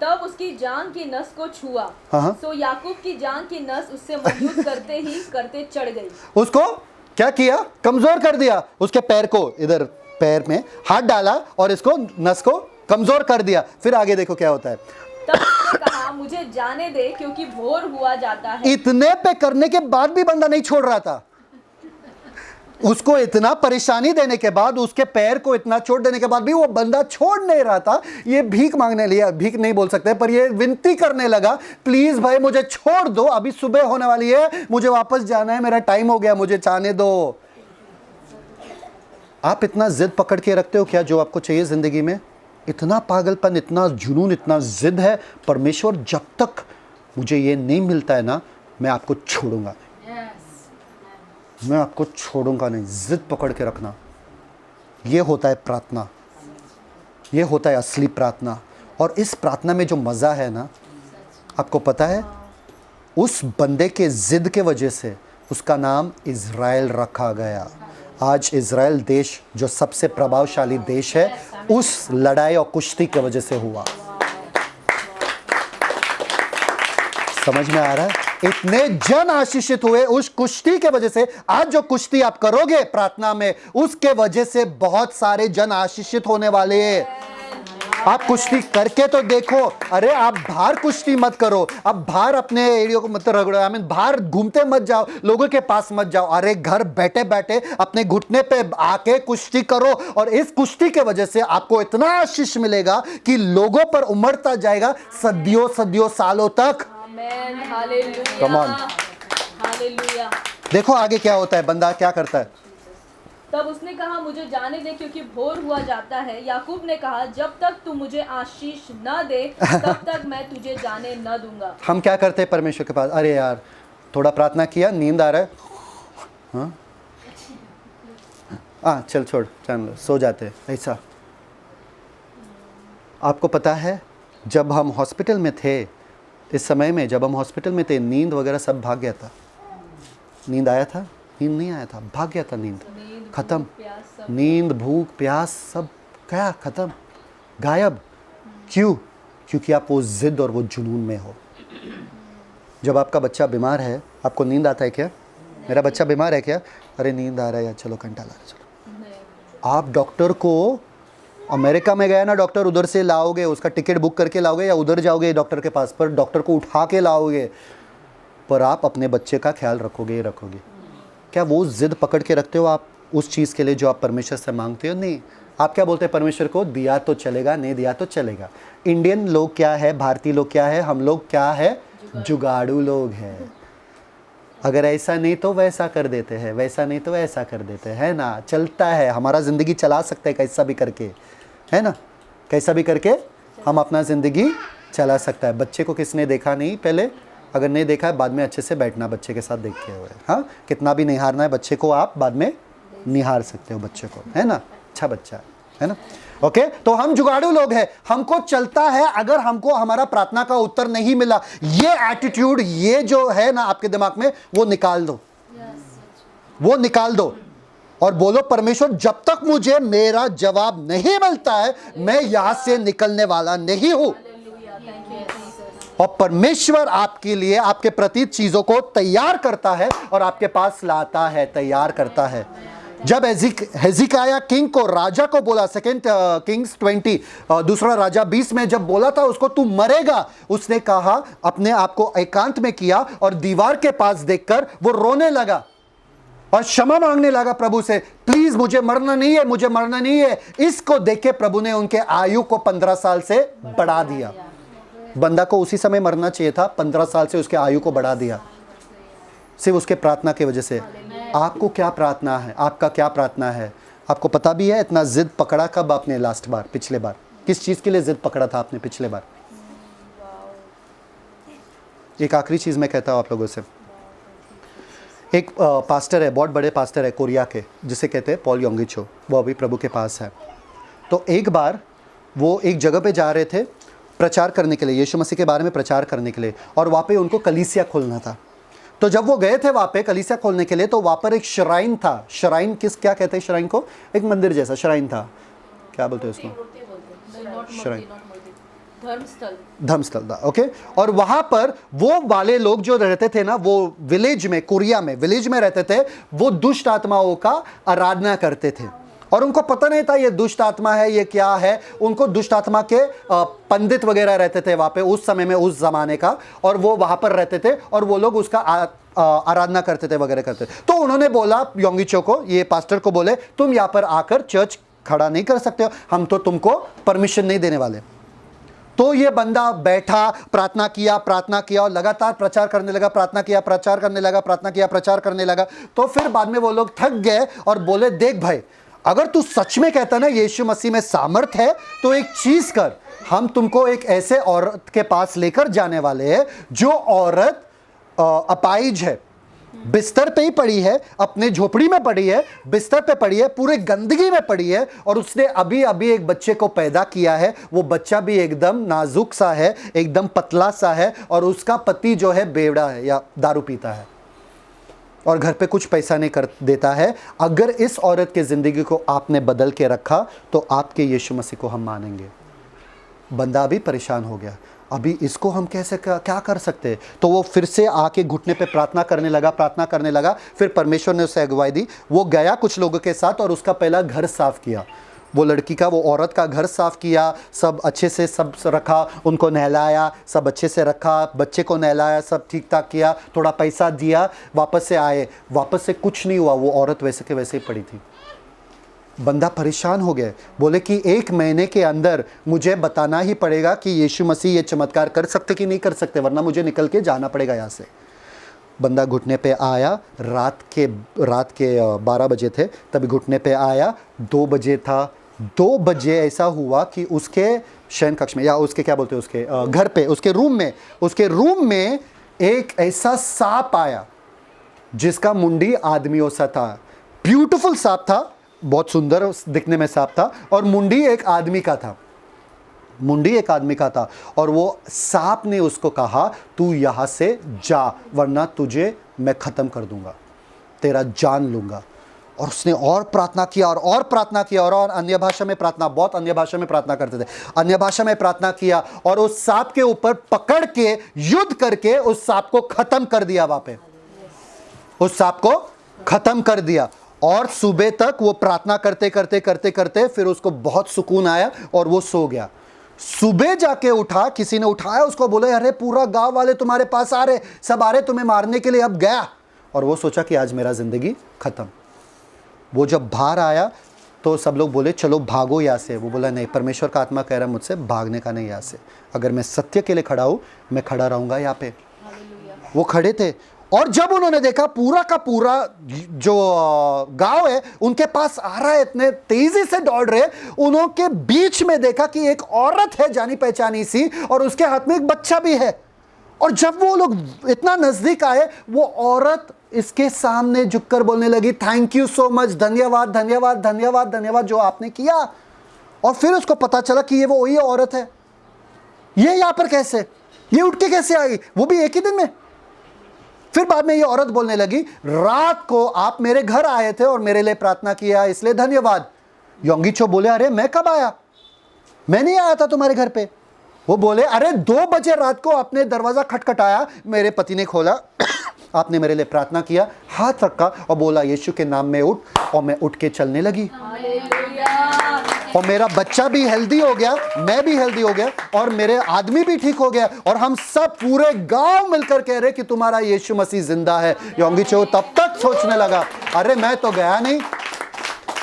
तब उसकी जांघ की नस को छुआ। सो याकूब की जांघ की नस उससे मजबूत करते चढ़ गई। उसको क्या किया? कमजोर कर दिया। उसके पैर को, इधर पैर में हाथ डाला और इसको नस को कमजोर कर दिया। फिर आगे देखो क्या होता है। तब उसने कहा मुझे जाने दे, क्योंकि भोर हुआ जाता है। इतने पे करने के बाद भी बंदा नहीं छोड़ रहा था। उसको इतना परेशानी देने के बाद, उसके पैर को इतना चोट देने के बाद भी वो बंदा छोड़ नहीं रहा था। ये भीख मांगने लिया, भीख नहीं बोल सकते, पर ये विनती करने लगा, प्लीज भाई मुझे छोड़ दो, अभी सुबह होने वाली है, मुझे वापस जाना है, मेरा टाइम हो गया, मुझे जाने दो। आप इतना जिद पकड़ के रखते हो क्या जो आपको चाहिए जिंदगी में? इतना पागलपन, इतना जुनून, इतना जिद है। परमेश्वर जब तक मुझे ये नहीं मिलता है ना, मैं आपको छोड़ूंगा नहीं, मैं आपको छोड़ूंगा नहीं। जिद पकड़ के रखना, ये होता है प्रार्थना, ये होता है असली प्रार्थना। और इस प्रार्थना में जो मज़ा है ना, आपको पता है, उस बंदे के जिद के वजह से उसका नाम इज़राइल रखा गया। आज इज़राइल देश जो सबसे प्रभावशाली देश है, उस लड़ाई और कुश्ती की वजह से हुआ। समझ में आ रहा है? इतने जन आशीषित हुए उस कुश्ती के वजह से। आज जो कुश्ती आप करोगे प्रार्थना में, उसके वजह से बहुत सारे जन आशीषित होने वाले हैं। आप कुश्ती करके तो देखो। अरे आप बाहर कुश्ती मत करो, आप बाहर अपने एरिया को मत रगड़ो, बाहर घूमते मत जाओ, लोगों के पास मत जाओ। अरे घर बैठे बैठे अपने घुटने पे आके कुश्ती करो, और इस कुश्ती के वजह से आपको इतना आशीष मिलेगा कि लोगों पर उमड़ता जाएगा सदियों सदियों सालों तक। Come on. हालेलुया। देखो आगे क्या होता है, बंदा क्या करता है। तब उसने कहा मुझे जाने दे, क्योंकि भोर हुआ जाता है। याकूब ने कहा जब तक तू मुझे आशीष न दे, तब तक मैं तुझे जाने न दूंगा। हम क्या करते हैं परमेश्वर के पास? अरे यार थोड़ा प्रार्थना किया, नींद आ रहा है, हाँ चल छोड़, चल सो जाते हैं। ऐसा आपको पता है, जब हम हॉस्पिटल में थे, इस समय में जब हम हॉस्पिटल में थे, नींद वगैरह सब भाग गया था। नींद आया था? नींद नहीं आया था, भाग गया था। नींद खत्म, नींद भूख प्यास सब क्या खत्म, गायब। क्यों? क्योंकि आप वो ज़िद और वो जुनून में हो। जब आपका बच्चा बीमार है, आपको नींद आता है क्या? मेरा बच्चा बीमार है क्या? अरे नींद आ रहा है यार, चलो घंटा ला चलो। आप डॉक्टर को, अमेरिका में गया ना डॉक्टर, उधर से लाओगे, उसका टिकट बुक करके लाओगे या उधर जाओगे डॉक्टर के पास, पर डॉक्टर को उठा के लाओगे, पर आप अपने बच्चे का ख्याल रखोगे ही रखोगे। क्या वो ज़िद पकड़ के रखते हो आप उस चीज़ के लिए जो आप परमेश्वर से मांगते हो? नहीं। आप क्या बोलते हैं परमेश्वर को? दिया तो चलेगा, नहीं दिया तो चलेगा। इंडियन लोग क्या है, भारतीय लोग क्या है, हम लोग क्या है, जुगाड़ू लोग हैं। अगर ऐसा नहीं तो वैसा कर देते हैं, वैसा नहीं तो ऐसा कर देते हैं ना। चलता है, हमारा ज़िंदगी चला सकते हैं कैसा भी करके, है ना, कैसा भी करके हम अपना ज़िंदगी चला सकता है। बच्चे को किसने देखा नहीं पहले? अगर नहीं देखा है बाद में अच्छे से बैठना बच्चे के साथ देखते हुए। हाँ, कितना भी निहारना है बच्चे को, आप बाद में निहार सकते हो बच्चे को, है ना। अच्छा बच्चा है ना। ओके, तो हम जुगाड़ू लोग हैं, हमको चलता है। अगर हमको हमारा प्रार्थना का उत्तर नहीं मिला, ये एटीट्यूड, ये जो है ना आपके दिमाग में, वो निकाल दो, वो निकाल दो और बोलो परमेश्वर जब तक मुझे मेरा जवाब नहीं मिलता है, मैं यहां से निकलने वाला नहीं हूं। और परमेश्वर आपके लिए, आपके प्रति चीजों को तैयार करता है और आपके पास लाता है, तैयार करता है। जब हेजिकाया किंग को, राजा को बोला, 2 किंग्स 20 दूसरा राजा 20 में जब बोला था उसको तू मरेगा, उसने कहा, अपने आप को एकांत में किया और दीवार के पास देखकर वो रोने लगा और क्षमा मांगने लगा प्रभु से, प्लीज मुझे मरना नहीं है, मुझे मरना नहीं है। इसको देख के प्रभु ने उनके आयु को 15 साल से बढ़ा दिया। बंदा को उसी समय मरना चाहिए था, 15 साल से उसके आयु को बढ़ा दिया, सिर्फ उसके प्रार्थना की वजह से। आपको क्या प्रार्थना है? आपका क्या प्रार्थना है? आपको पता भी है इतना जिद पकड़ा कब आपने लास्ट बार, पिछले बार? किस चीज़ के लिए जिद पकड़ा था आपने पिछले बार? एक आखिरी चीज़ मैं कहता हूँ आप लोगों से। एक पास्टर है, बहुत बड़े पास्टर है कोरिया के, जिसे कहते हैं पॉल योंगी चो, वो अभी प्रभु के पास है। तो एक बार वो एक जगह पे जा रहे थे प्रचार करने के लिए, यीशु मसीह के बारे में प्रचार करने के लिए, और वहाँ पे उनको कलीसिया खोलना था। तो जब वो गए थे वहाँ पे कलीसिया खोलने के लिए, तो वहाँ पर एक श्राइन था। श्राइन क्या कहते हैं श्राइन को? एक मंदिर जैसा श्राइन था, क्या बोलते हैं उसको? श्राइन, धर्मस्थल था। ओके, और वहाँ पर वो वाले लोग जो रहते थे ना, वो विलेज में, कोरिया में विलेज में रहते थे, वो दुष्ट आत्माओं का आराधना करते थे और उनको पता नहीं था ये दुष्ट आत्मा है, ये क्या है। उनको दुष्ट आत्मा के पंडित वगैरह रहते थे वहाँ पे उस समय में, उस ज़माने का, और वो वहाँ पर रहते थे और वो लोग उसका आराधना करते थे वगैरह करते थे। तो उन्होंने बोला योंगीचो को, ये पास्टर को बोले, तुम यहाँ पर आकर चर्च खड़ा नहीं कर सकते हो, हम तो तुमको परमिशन नहीं देने वाले। तो ये बंदा बैठा, प्रार्थना किया और लगातार प्रचार करने लगा, प्रार्थना किया, प्रचार करने लगा, प्रार्थना किया, प्रचार करने लगा। तो फिर बाद में वो लोग थक गए और बोले, देख भाई, अगर तू सच में कहता ना यीशु मसीह में सामर्थ है, तो एक चीज कर, हम तुमको एक ऐसे औरत के पास लेकर जाने वाले हैं जो औरत अपाइज है, बिस्तर पे ही पड़ी है, अपने झोपड़ी में पड़ी है, बिस्तर पे पड़ी है, पूरे गंदगी में पड़ी है, और उसने अभी अभी एक बच्चे को पैदा किया है। वो बच्चा भी एकदम नाजुक सा है, एकदम पतला सा है, और उसका पति जो है बेवड़ा है या दारू पीता है और घर पे कुछ पैसा नहीं कर देता है। अगर इस औरत के ज़िंदगी को आपने बदल के रखा तो आपके यीशु मसीह को हम मानेंगे। बंदा भी परेशान हो गया, अभी इसको हम कैसे क्या कर सकते हैं? तो वो फिर से आके घुटने पे प्रार्थना करने लगा। फिर परमेश्वर ने उसे अगुवाई दी, वो गया कुछ लोगों के साथ और उसका पहला घर साफ़ किया। वो लड़की का, वो औरत का घर साफ़ किया, सब अच्छे से सब रखा, उनको नहलाया, सब अच्छे से रखा, बच्चे को नहलाया, सब ठीक ठाक किया, थोड़ा पैसा दिया, वापस से आए। वापस से कुछ नहीं हुआ, वो औरत वैसे के वैसे ही पड़ी थी। बंदा परेशान हो गया, बोले कि 1 महीने के अंदर मुझे बताना ही पड़ेगा कि यीशु मसीह ये चमत्कार कर सकते कि नहीं कर सकते, वरना मुझे निकल के जाना पड़ेगा यहाँ से। बंदा घुटने पे आया, रात के 12 बजे थे, तभी घुटने पे आया। 2 बजे था, 2 बजे ऐसा हुआ कि उसके शयन कक्ष में, या उसके क्या बोलते हैं, उसके घर पे, उसके रूम में एक ऐसा सांप आया जिसका मुंडी आदमियों सा था। ब्यूटीफुल सांप था, बहुत सुंदर दिखने में सांप था, और मुंडी एक आदमी का था। और वो सांप ने उसको कहा, तू यहाँ से जा, वरना तुझे मैं ख़त्म कर दूंगा, तेरा जान लूँगा। और उसने और प्रार्थना किया और प्रार्थना किया और अन्य भाषा में प्रार्थना, बहुत अन्य भाषा में प्रार्थना करते थे, अन्य भाषा में प्रार्थना किया और उस सांप के ऊपर पकड़ के युद्ध करके उस सांप को खत्म कर दिया। वहां पे उस सांप को खत्म कर दिया और सुबह तक वो प्रार्थना करते करते करते करते फिर उसको बहुत सुकून आया और वो सो गया। सुबह जाके उठा, किसी ने उठाया उसको, बोले अरे पूरा गांव वाले तुम्हारे पास आ रहे, सब आ रहे तुम्हें मारने के लिए। अब गया और वो सोचा कि आज मेरा जिंदगी खत्म। वो जब बाहर आया तो सब लोग बोले चलो भागो यहाँ से। वो बोला नहीं, परमेश्वर का आत्मा कह रहा है मुझसे भागने का नहीं यहाँ से। अगर मैं सत्य के लिए खड़ा हूँ मैं खड़ा रहूँगा यहाँ पे। वो खड़े थे और जब उन्होंने देखा पूरा का पूरा जो गांव है उनके पास आ रहा है, इतने तेजी से दौड़ रहे, उन्होंने बीच में देखा कि एक औरत है जानी पहचानी सी और उसके हाथ में एक बच्चा भी है। और जब वो लोग इतना नजदीक आए, वो औरत इसके सामने झुककर बोलने लगी, थैंक यू सो मच, धन्यवाद धन्यवाद धन्यवाद धन्यवाद जो आपने किया। और फिर उसको पता चला कि ये वो वही औरत है। ये यहां पर कैसे, ये उठ के कैसे आई, वो भी एक ही दिन में। फिर बाद में ये औरत बोलने लगी, रात को आप मेरे घर आए थे और मेरे लिए प्रार्थना किया, इसलिए धन्यवाद। योंगी चो बोले, अरे मैं कब आया, मैं नहीं आया था तुम्हारे घर पे। वो बोले, अरे 2 बजे रात को आपने दरवाजा खटखटाया, मेरे पति ने खोला, आपने मेरे लिए प्रार्थना किया, हाथ रखा और बोला यीशु के नाम में उठ, और मैं उठ के चलने लगी और मेरा बच्चा भी हेल्दी हो गया, मैं भी हेल्दी हो गया और मेरे आदमी भी ठीक हो गया और हम सब पूरे गांव मिलकर कह रहे कि तुम्हारा यीशु मसीह जिंदा है। योंगी चो तब तक सोचने लगा, अरे मैं तो गया नहीं,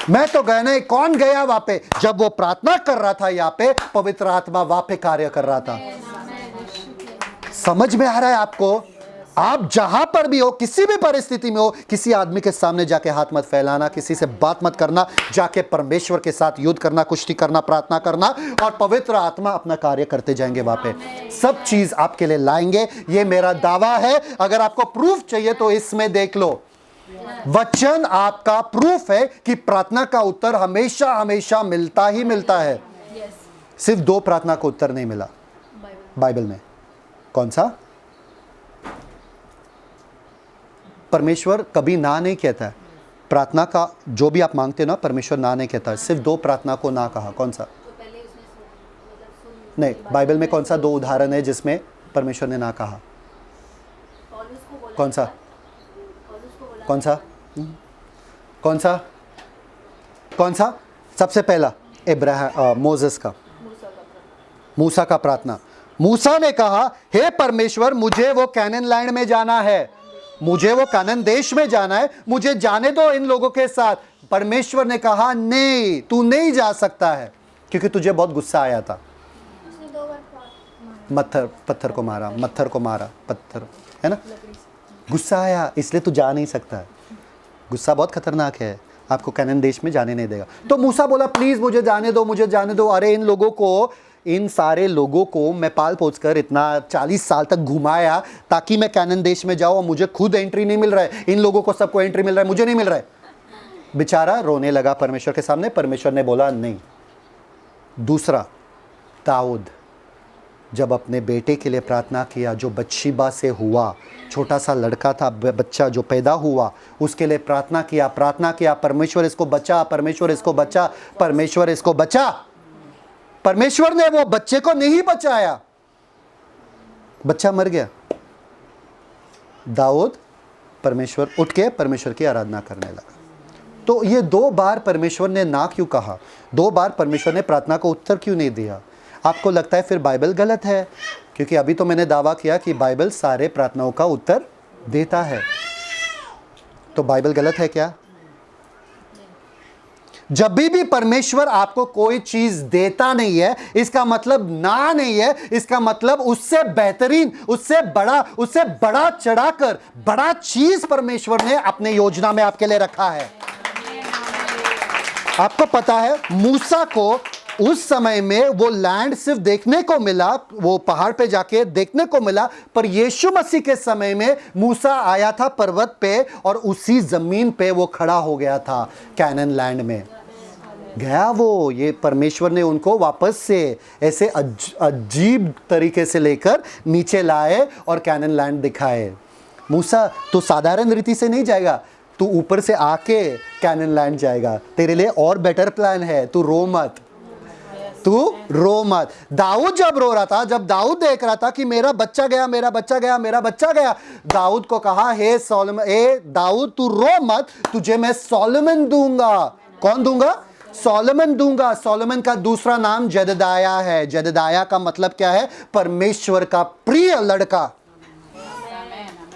मैं तो गया नहीं, कौन गया वहां पे। जब वो प्रार्थना कर रहा था यहाँ पे, पवित्र आत्मा वहां पे कार्य कर रहा था। समझ में आ रहा है आपको? आप जहां पर भी हो, किसी भी परिस्थिति में हो, किसी आदमी के सामने जाके हाथ मत फैलाना, किसी से बात मत करना, जाके परमेश्वर के साथ युद्ध करना, कुश्ती करना, प्रार्थना करना और पवित्र आत्मा अपना कार्य करते जाएंगे। वहां पे सब चीज आपके लिए लाएंगे, ये मेरा दावा है। अगर आपको प्रूफ चाहिए तो इसमें देख लो, वचन आपका प्रूफ है कि प्रार्थना का उत्तर हमेशा हमेशा मिलता ही मिलता है। सिर्फ 2 प्रार्थना का उत्तर नहीं मिला बाइबल में। कौन सा? परमेश्वर कभी ना नहीं कहता है। प्रार्थना का जो भी आप मांगते हो ना, परमेश्वर ना नहीं कहता है। सिर्फ 2 प्रार्थना को ना कहा। कौन सा? नहीं, बाइबल में कौन सा 2 उदाहरण है जिसमें परमेश्वर ने ना कहा? कौन सा? कौन सा? कौन सा? कौन सा? सबसे पहला मोसेस का, मूसा का प्रार्थना। मूसा ने कहा, हे परमेश्वर मुझे वो कैनान लैंड में जाना है, मुझे वो कानान देश में जाना है, मुझे जाने दो इन लोगों के साथ। परमेश्वर ने कहा नहीं, तू नहीं जा सकता है, क्योंकि तुझे बहुत गुस्सा आया था। पत्थर को मारा, पत्थर है ना, गुस्सा आया, इसलिए तू जा नहीं सकता है। गुस्सा बहुत खतरनाक है, आपको कानान देश में जाने नहीं देगा। तो मूसा बोला प्लीज मुझे जाने दो, मुझे जाने दो। अरे इन सारे लोगों को मैं पाल पोस कर इतना 40 साल तक घुमाया ताकि मैं कानान देश में जाऊं, मुझे खुद एंट्री नहीं मिल रहा है, इन लोगों को सबको एंट्री मिल रहा है, मुझे नहीं मिल रहा है। बेचारा रोने लगा परमेश्वर के सामने। परमेश्वर ने बोला नहीं। दूसरा, दाऊद जब अपने बेटे के लिए प्रार्थना किया, जो बत्शेबा से हुआ, छोटा सा लड़का था, बच्चा जो पैदा हुआ, उसके लिए प्रार्थना किया, परमेश्वर इसको बचा, परमेश्वर इसको बचा, परमेश्वर इसको बचा। परमेश्वर ने वो बच्चे को नहीं बचाया, बच्चा मर गया। दाऊद परमेश्वर उठ के परमेश्वर की आराधना करने लगा। तो ये 2 बार परमेश्वर ने ना क्यों कहा? 2 बार परमेश्वर ने प्रार्थना को उत्तर क्यों नहीं दिया? आपको लगता है फिर बाइबल गलत है? क्योंकि अभी तो मैंने दावा किया कि बाइबल सारे प्रार्थनाओं का उत्तर देता है। तो बाइबल गलत है क्या? जब भी परमेश्वर आपको कोई चीज देता नहीं है, इसका मतलब ना नहीं है, इसका मतलब उससे बेहतरीन, उससे बड़ा चढ़ाकर बड़ा चीज परमेश्वर ने अपने योजना में आपके लिए रखा है। आपको पता है मूसा को उस समय में वो लैंड सिर्फ देखने को मिला, वो पहाड़ पे जाके देखने को मिला, पर यीशु मसीह के समय में मूसा आया था पर्वत पे और उसी जमीन पे वो खड़ा हो गया था। कैनान लैंड में गया वो, ये परमेश्वर ने उनको वापस से ऐसे अजीब तरीके से लेकर नीचे लाए और कैनान लैंड दिखाए। मूसा तो साधारण रीति से नहीं जाएगा, तू ऊपर से आके कैनन लैंड जाएगा, तेरे लिए और बेटर प्लान है, तू रो मत, तू रो मत। दाऊद जब रो रहा था, जब दाऊद देख रहा था कि मेरा बच्चा गया, मेरा बच्चा गया, मेरा बच्चा गया, दाऊद को कहा, हे सोलोमन, ए दाऊद तू रो मत, तुझे मैं सोलोमन दूंगा। कौन दूंगा? सोलोमन दूंगा। सोलोमन का दूसरा नाम जददाया है। जददाया का मतलब क्या है? परमेश्वर का प्रिय लड़का,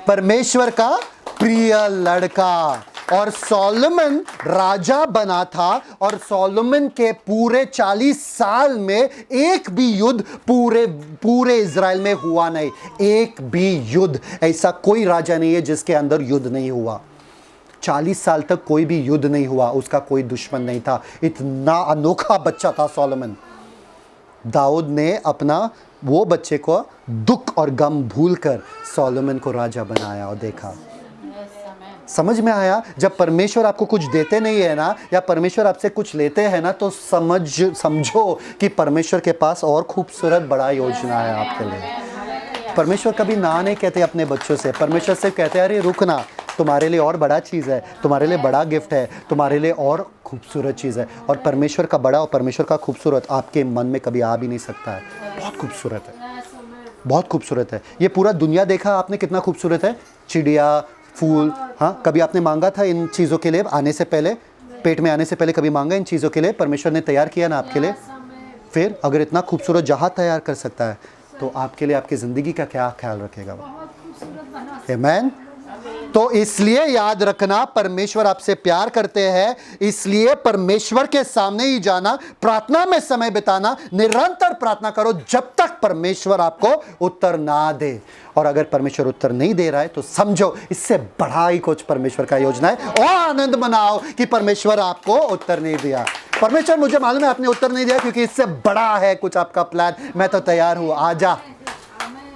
परमेश्वर का प्रिय लड़का। और सोलोमन राजा बना था, और सोलोमन के पूरे 40 साल में एक भी युद्ध पूरे इज़राइल में हुआ नहीं। एक भी युद्ध, ऐसा कोई राजा नहीं है जिसके अंदर युद्ध नहीं हुआ। 40 साल तक कोई भी युद्ध नहीं हुआ, उसका कोई दुश्मन नहीं था। इतना अनोखा बच्चा था सोलोमन। दाऊद ने अपना वो बच्चे को दुख और गम भूलकर सोलोमन को राजा बनाया और देखा। समझ में आया? जब परमेश्वर आपको कुछ देते नहीं है ना, या परमेश्वर आपसे कुछ लेते हैं ना, तो समझो कि परमेश्वर के पास और खूबसूरत बड़ा योजना है आपके लिए। परमेश्वर कभी ना नहीं कहते अपने बच्चों से। परमेश्वर से कहते हैं, अरे रुकना, तुम्हारे लिए और बड़ा चीज़ है, तुम्हारे लिए बड़ा गिफ्ट है, तुम्हारे लिए और खूबसूरत चीज़ है। और परमेश्वर का बड़ा और परमेश्वर का खूबसूरत आपके मन में कभी आ भी नहीं सकता है। बहुत खूबसूरत है, बहुत खूबसूरत है। ये पूरा दुनिया देखा आपने कितना खूबसूरत है, चिड़िया, फूल। हाँ, कभी आपने मांगा था इन चीज़ों के लिए? आने से पहले, पेट में आने से पहले कभी मांगा इन चीज़ों के लिए? परमेश्वर ने तैयार किया ना आपके लिए। फिर अगर इतना खूबसूरत जहाज तैयार कर सकता है, तो आपके लिए आपकी ज़िंदगी का क्या ख्याल रखेगा वो? आमीन। तो इसलिए याद रखना, परमेश्वर आपसे प्यार करते हैं, इसलिए परमेश्वर के सामने ही जाना, प्रार्थना में समय बिताना, निरंतर प्रार्थना करो जब तक परमेश्वर आपको उत्तर ना दे। और अगर परमेश्वर उत्तर नहीं दे रहा है, तो समझो इससे बड़ा ही कुछ परमेश्वर का योजना है, और आनंद मनाओ कि परमेश्वर आपको उत्तर नहीं दिया। परमेश्वर, मुझे मालूम है आपने उत्तर नहीं दिया, क्योंकि इससे बड़ा है कुछ आपका प्लान। मैं तो तैयार हूं, आजा,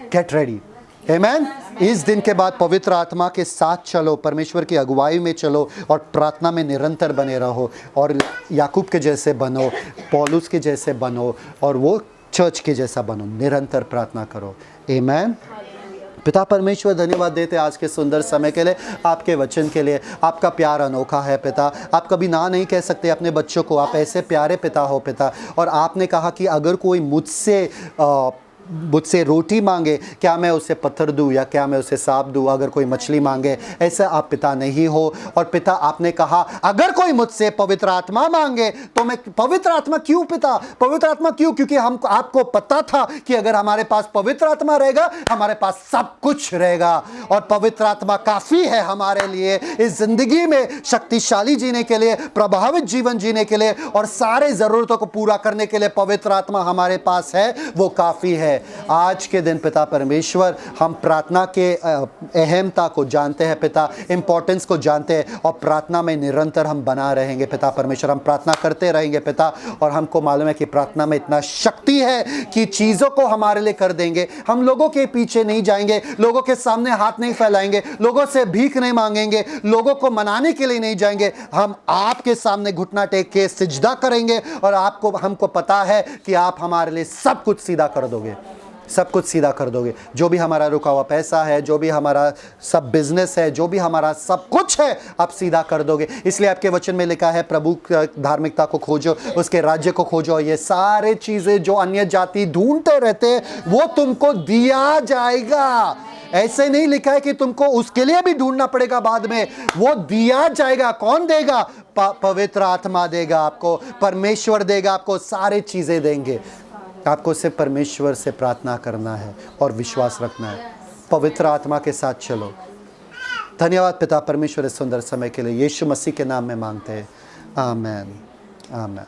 गेट रेडी। आमीन। इस दिन के बाद पवित्र आत्मा के साथ चलो, परमेश्वर की अगुवाई में चलो, और प्रार्थना में निरंतर बने रहो, और याकूब के जैसे बनो, पौलुस के जैसे बनो, और वो चर्च के जैसा बनो। निरंतर प्रार्थना करो। आमीन। पिता परमेश्वर, धन्यवाद देते आज के सुंदर समय के लिए, आपके वचन के लिए। आपका प्यार अनोखा है पिता, आप कभी ना नहीं कह सकते अपने बच्चों को। आप ऐसे प्यारे पिता हो पिता। और आपने कहा कि अगर कोई मुझसे रोटी मांगे, क्या मैं उसे पत्थर दूं, या क्या मैं उसे सांप दूं? अगर कोई मछली मांगे, ऐसा आप पिता नहीं हो। और पिता, आपने कहा अगर कोई मुझसे पवित्र आत्मा मांगे, तो मैं पवित्र आत्मा क्यों पिता? पवित्र आत्मा क्यों? क्योंकि आपको पता था कि अगर हमारे पास पवित्र आत्मा रहेगा, हमारे पास सब कुछ रहेगा। और पवित्र आत्मा काफ़ी है हमारे लिए इस जिंदगी में शक्तिशाली जीने के लिए, प्रभावित जीवन जीने के लिए, और सारे ज़रूरतों को पूरा करने के लिए पवित्र आत्मा हमारे पास है, वो काफ़ी है। आज के दिन पिता परमेश्वर, हम प्रार्थना के अहमता को जानते हैं पिता, इंपॉर्टेंस को जानते हैं, और प्रार्थना में निरंतर हम बना रहेंगे पिता परमेश्वर। हम प्रार्थना करते रहेंगे पिता, और हमको मालूम है कि प्रार्थना में इतना शक्ति है कि चीज़ों को हमारे लिए कर देंगे। हम लोगों के पीछे नहीं जाएंगे, लोगों के सामने हाथ नहीं फैलाएंगे, लोगों से भीख नहीं मांगेंगे, लोगों को मनाने के लिए नहीं जाएंगे। हम आपके सामने घुटना टेक के सिजदा करेंगे, और हमको पता है कि आप हमारे लिए सब कुछ सीधा कर दोगे, सब कुछ सीधा कर दोगे। जो भी हमारा रुका हुआ पैसा है, जो भी हमारा सब बिजनेस है, जो भी हमारा सब कुछ है, आप सीधा कर दोगे। इसलिए आपके वचन में लिखा है, प्रभु धार्मिकता को खोजो, उसके राज्य को खोजो, ये सारे चीज़ें जो अन्य जाति ढूंढते रहते हैं, वो तुमको दिया जाएगा। ऐसे नहीं लिखा है कि तुमको उसके लिए भी ढूंढना पड़ेगा बाद में, वो दिया जाएगा। कौन देगा? पवित्र आत्मा देगा आपको, परमेश्वर देगा आपको, सारे चीज़ें देंगे। आपको सिर्फ परमेश्वर से प्रार्थना करना है और विश्वास रखना है। पवित्र आत्मा के साथ चलो। धन्यवाद पिता परमेश्वर इस सुंदर समय के लिए, यीशु मसीह के नाम में मांगते हैं। आमीन, आमीन।